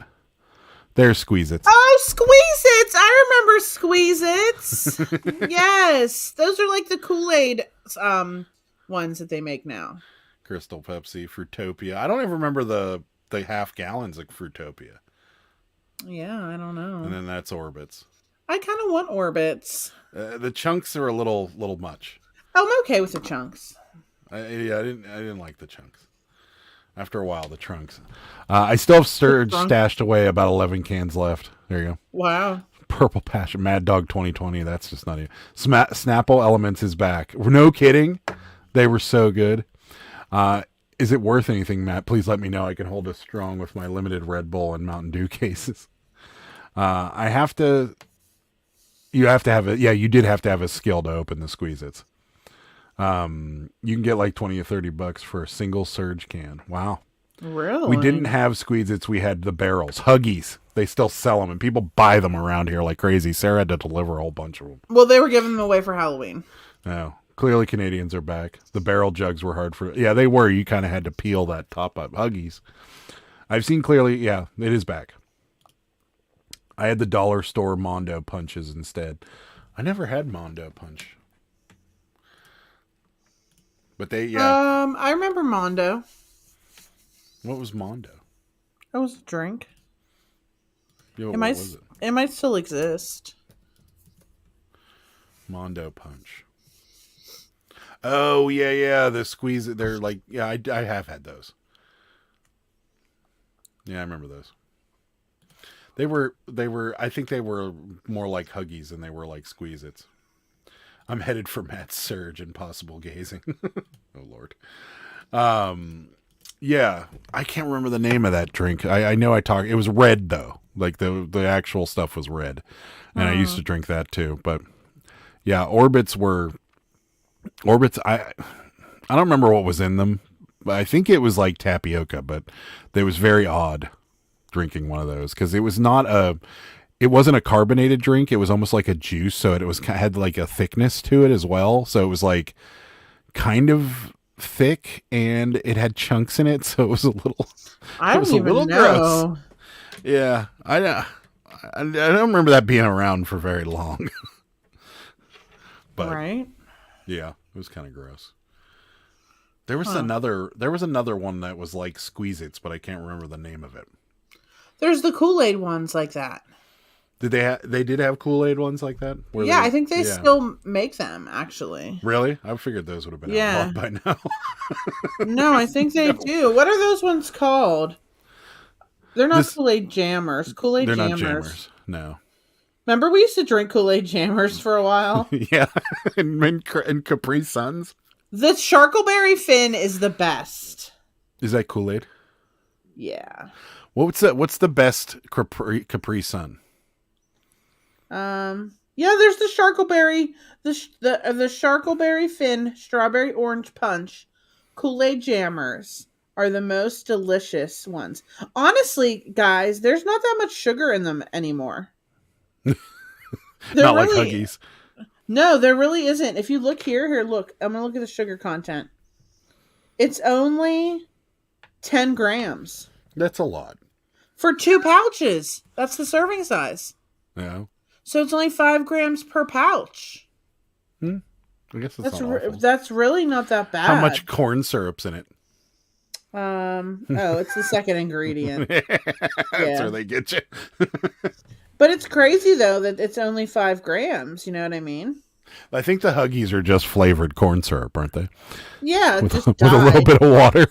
There's Squeeze-Its. Oh, Squeeze-Its! I remember Squeeze-Its. Yes, those are like the Kool-Aid ones that they make now. Crystal Pepsi, Fruitopia. I don't even remember the half gallons of Fruitopia. Yeah, I don't know. And then that's Orbits. I kind of want Orbits. The chunks are a little much. I'm okay with the chunks. I didn't like the chunks. After a while, the trunks. I still have Surge stashed away, about 11 cans left. There you go. Wow. Purple Passion, Mad Dog 2020. That's just not even. Snapple Elements is back. No kidding. They were so good. Is it worth anything, Matt? Please let me know. I can hold it strong with my limited Red Bull and Mountain Dew cases. You have to have it. Yeah, you did have to have a skill to open the Squeeze-Its. You can get like $20 or $30 for a single Surge can. Wow. Really? We didn't have Squeeze-Its. We had the barrels. Huggies. They still sell them, and people buy them around here like crazy. Sarah had to deliver a whole bunch of them. Well, they were giving them away for Halloween. Oh, clearly Canadians are back. The barrel jugs were hard for... Yeah, they were. You kind of had to peel that top up. Huggies. I've seen clearly... Yeah, it is back. I had the dollar store Mondo punches instead. I never had Mondo punch. But they... Yeah. I remember Mondo. What was Mondo? That was a drink. Yeah, what was it? It might still exist. Mondo Punch. Oh, yeah. The squeeze. They're like, yeah, I have had those. Yeah, I remember those. They were, I think they were more like Huggies than they were like Squeeze-Its. I'm headed for Matt's Surge and possible gazing. Oh, Lord. Yeah, I can't remember the name of that drink. I know it was red, though. Like, the actual stuff was red. And I used to drink that, too. But, yeah, Orbits, I don't remember what was in them. But I think it was like tapioca, but it was very odd drinking one of those. Because it wasn't a carbonated drink. It was almost like a juice. So it had like a thickness to it as well. So it was like kind of thick, and it had chunks in it, so it was a little gross. Yeah, I don't remember that being around for very long. But right? Yeah, it was kind of gross. There was another one that was like Squeeze-Its, but I can't remember the name of it. There's the Kool-Aid ones like that. Did they did have Kool-Aid ones like that? I think they still make them, actually. Really? I figured those would have been outlawed by now. No, I think they do. What are those ones called? They're not Kool-Aid Jammers. Kool-Aid They're Jammers. Not Jammers. No. Remember we used to drink Kool-Aid Jammers for a while? Yeah. and Capri Suns. The Charkleberry Fin is the best. Is that Kool-Aid? Yeah. What's the best Capri Sun? Yeah, there's the Charkleberry, the Charkleberry Fin Strawberry Orange Punch. Kool-Aid Jammers are the most delicious ones. Honestly, guys, there's not that much sugar in them anymore. Not like Huggies. No, there really isn't. If you look here, look. I'm going to look at the sugar content. It's only 10 grams. That's a lot. For 2 pouches. That's the serving size. Yeah. So it's only 5 grams per pouch. I guess that's not awful. That's really not that bad. How much corn syrup's in it? It's the second ingredient. That's where they get you. But it's crazy, though, that it's only 5 grams. You know what I mean? I think the Huggies are just flavored corn syrup, aren't they? Yeah, with a little bit of water.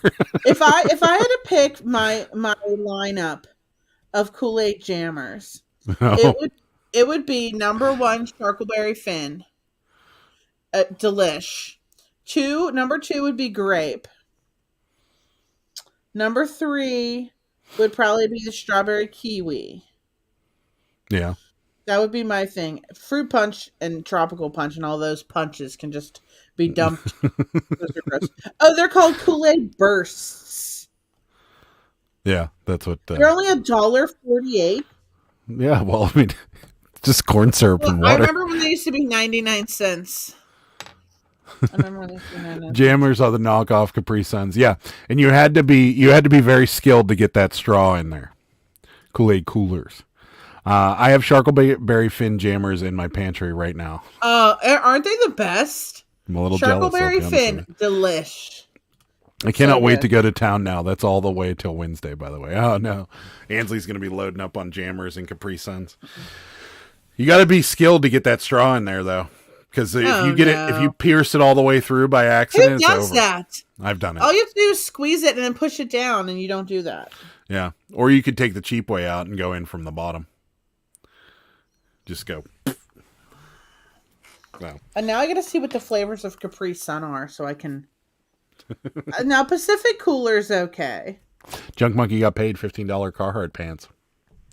If I had to pick my lineup of Kool-Aid Jammers, it would be number 1 Charkleberry Fin, Delish. Number 2 would be Grape. Number 3 would probably be the Strawberry Kiwi. Yeah. That would be my thing. Fruit Punch and Tropical Punch and all those punches can just be dumped. Those are gross. Oh, they're called Kool-Aid Bursts. Yeah, that's what... They're only $1.48. Yeah, well, I mean, just corn syrup and water. I remember when they used to be 99 cents. Jammers are the knockoff Capri Suns. Yeah, and you had to be very skilled to get that straw in there. Kool-Aid coolers. I have Charkleberry Fin Jammers in my pantry right now. Aren't they the best? I'm a little jealous. Charkleberry Fin, delish. I cannot So wait good. to go to town now. That's all the way till Wednesday, by the way. Oh, no. Ansley's going to be loading up on jammers and Capri Suns. You got to be skilled to get that straw in there, though. Because if Oh, you get no. it, if you pierce it all the way through by Who accident, it's does over. that? I've done it. All you have to do is squeeze it and then push it down, and you don't do that. Yeah. Or you could take the cheap way out and go in from the bottom. Just go. Wow. And now I got to see what the flavors of Capri Sun are, so I can. Now Pacific Cooler's okay. Junk Monkey got paid $15 Carhartt pants.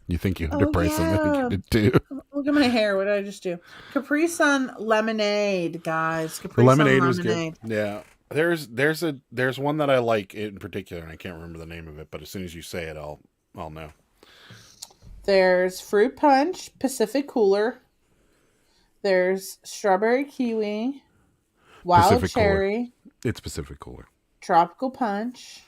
You think you underpriced them? I think you did too. Look at my hair. What did I just do? Capri Sun lemonade, guys. The Capri Sun lemonade was good. Yeah. There's one that I like in particular, and I can't remember the name of it, but as soon as you say it, I'll know. There's fruit punch, Pacific Cooler. There's strawberry kiwi, wild Pacific Cooler. cherry, It's Pacific Cooler. tropical punch,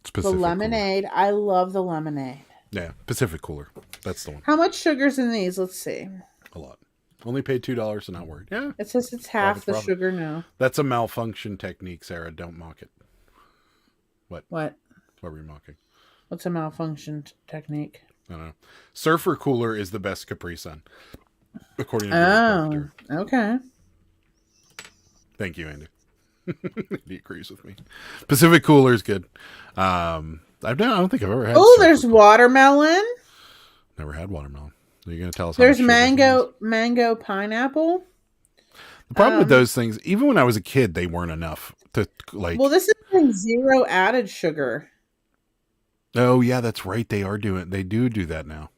It's Pacific the lemonade. I love the lemonade. Cooler. Yeah, Pacific Cooler. That's the one. How much sugar's in these? Let's see. A lot. Only paid $2 and not worried. Yeah. It says it's half the Profit. sugar now. That's a malfunction technique, Sarah. Don't mock it. What? What were you mocking? What's a malfunction technique? I don't know. Surfer Cooler is the best Capri Sun, according to Oh, the doctor. okay. Thank you, Andy. He agrees with me. Pacific Cooler is good. I don't think I've ever had. Oh, Surfer there's Cooler. watermelon. Never had watermelon. Are you going to tell us? How There's much sugar it is? mango pineapple. The problem with those things, even when I was a kid, they weren't enough to like. Well, this is like 0 added sugar. Oh yeah, that's right. They do that now.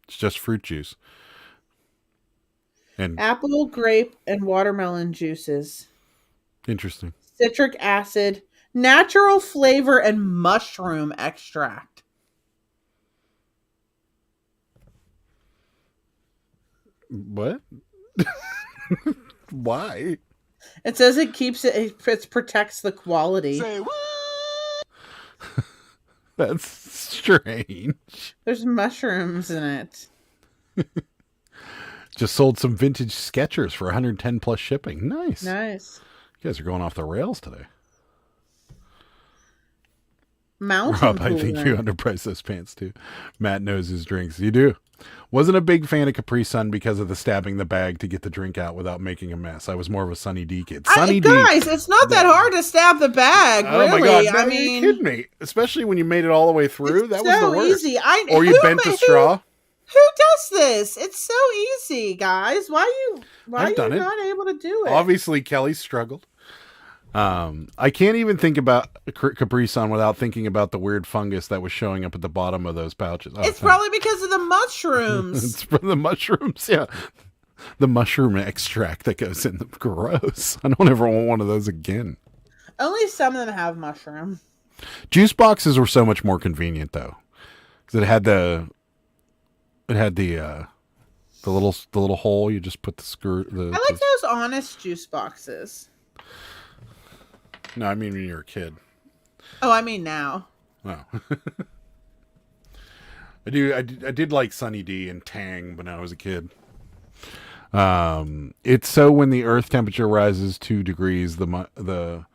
It's just fruit juice. And Apple, grape, and watermelon juices. interesting. Citric acid, natural flavor, and mushroom extract. What? Why? It says it keeps it protects the quality. That's strange. There's mushrooms in it. Just sold some vintage Skechers for 110 plus shipping. Nice. Nice. You guys are going off the rails today. Mountain Rob, I think Cooler. you underpriced those pants too. Matt knows his drinks. You do. Wasn't a big fan of Capri Sun because of the stabbing the bag to get the drink out without making a mess. I was more of a Sunny D kid. Sunny D. Guys, it's not that hard to stab the bag. Oh really. my god! I No, mean, you're kidding me. Especially when you made it all the way through. it's That was so the worst. easy. Or you bent the straw. Who does this? It's so easy, guys. Why are I've you done it. not able to do it? Obviously, Kelly struggled. I can't even think about Capri Sun without thinking about the weird fungus that was showing up at the bottom of those pouches. Oh, It's probably because of the mushrooms. it's from the mushrooms. Yeah, the mushroom extract that goes in them. Gross. I don't ever want one of those again. Only some of them have mushroom. Juice boxes were so much more convenient though, because it had the little hole. You just put the screw. I like those Honest juice boxes. No, I mean when you were a kid. Oh, I mean now. Wow. I did like Sunny D and Tang when I was a kid. It's so when the earth temperature rises 2 degrees, the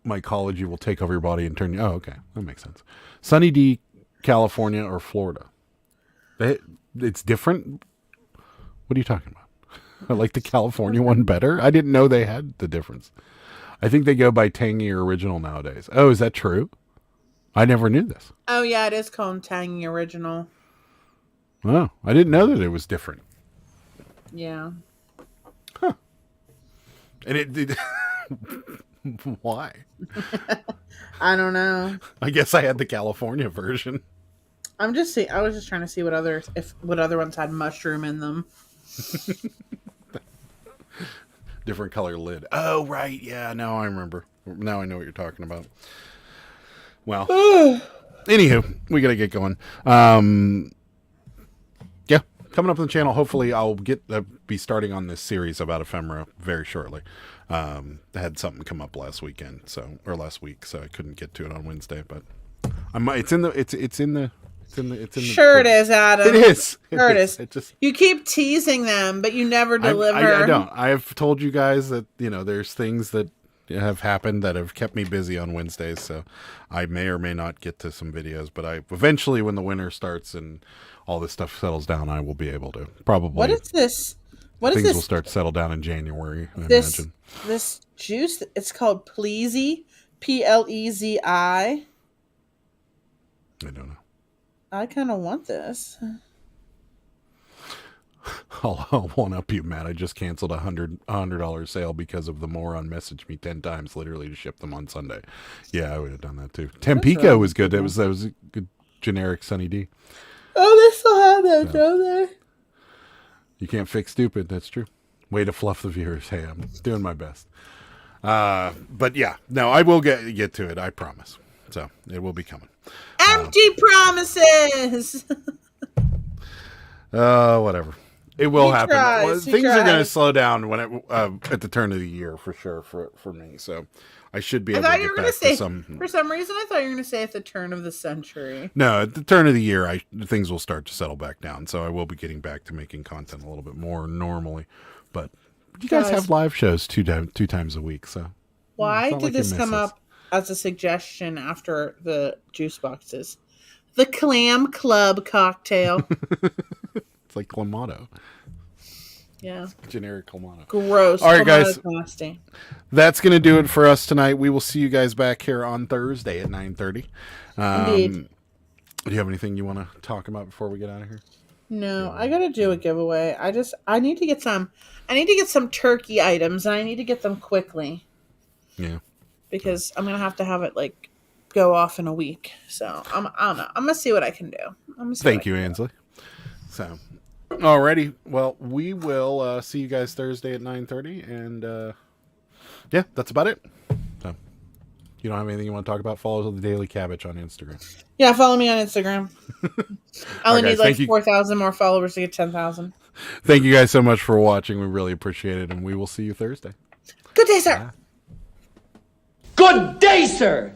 mycology will take over your body and turn you. Oh, okay. That makes sense. Sunny D, California or Florida. It's different. What are you talking about? I like the California one better. I didn't know they had the difference. I think they go by Tangy or Original nowadays. Oh, is that true? I never knew this. Oh yeah, it is called Tangy Original. Oh, I didn't know that it was different. Yeah. And it why? I don't know. I guess I had the California version. I was just trying to see what other ones had mushroom in them. Different color lid. Oh, right. Yeah, now I remember. Now I know what you're talking about. Well, anywho, we got to get going. Yeah, coming up on the channel, hopefully I'll be starting on this series about ephemera very shortly. I had something come up last week, so I couldn't get to it on Wednesday, but it's in the Sure it is, Adam. It is. Sure it is. It just, You keep teasing them, but you never deliver. I don't. I have told you guys that, there's things that have happened that have kept me busy on Wednesdays, so I may or may not get to some videos. But I eventually, when the winter starts and all this stuff settles down, I will be able to probably. What is this? What is things this? will start to settle down in January. I This imagine. this juice. It's called Pleasy. Plezi. I don't know. I kind of want this. I'll one up you, Matt. I just canceled a $100 sale because of the moron messaged me 10 times, literally, to ship them on Sunday. Yeah, I would have done that too. Tampico was good. That was a good generic Sunny D. Oh, they still have that, don't they? You can't fix stupid. That's true. Way to fluff the viewers. Hey, I'm doing my best. But yeah, no, I will get to it. I promise. So it will be coming. Empty promises. Whatever. It will happen. Tries, Things are going to tries. slow down when at the turn of the year for sure for me. So I should be I able thought to you get were going back to say, to some. for some reason, I thought you were going to say at the turn of the century. No, at the turn of the year, things will start to settle back down. So I will be getting back to making content a little bit more normally. But you guys have live shows two times a week. So Why it's not did like you this miss come us. up as a suggestion after the juice boxes? The Clam Club cocktail. It's like Clamato. Yeah. Generic Clamato. Gross. All right, guys. Nasty. That's going to do it for us tonight. We will see you guys back here on Thursday at 9:30. Indeed. Do you have anything you want to talk about before we get out of here? No, I gotta do a giveaway. I need to get some. I need to get some turkey items, and I need to get them quickly. Yeah. Because I'm gonna have to have it like go off in a week. So I don't know. I'm gonna see what I can do. Thank you, Ainsley. So, alrighty. Well, we will see you guys Thursday at 9:30, and yeah, that's about it. So, you don't have anything you want to talk about? Follow the Daily Cabbage on Instagram. Yeah, follow me on Instagram. I only need like thank you. 4,000 more followers to get 10,000. Thank you guys so much for watching. We really appreciate it, and we will see you Thursday. Good day, sir. Good day, sir.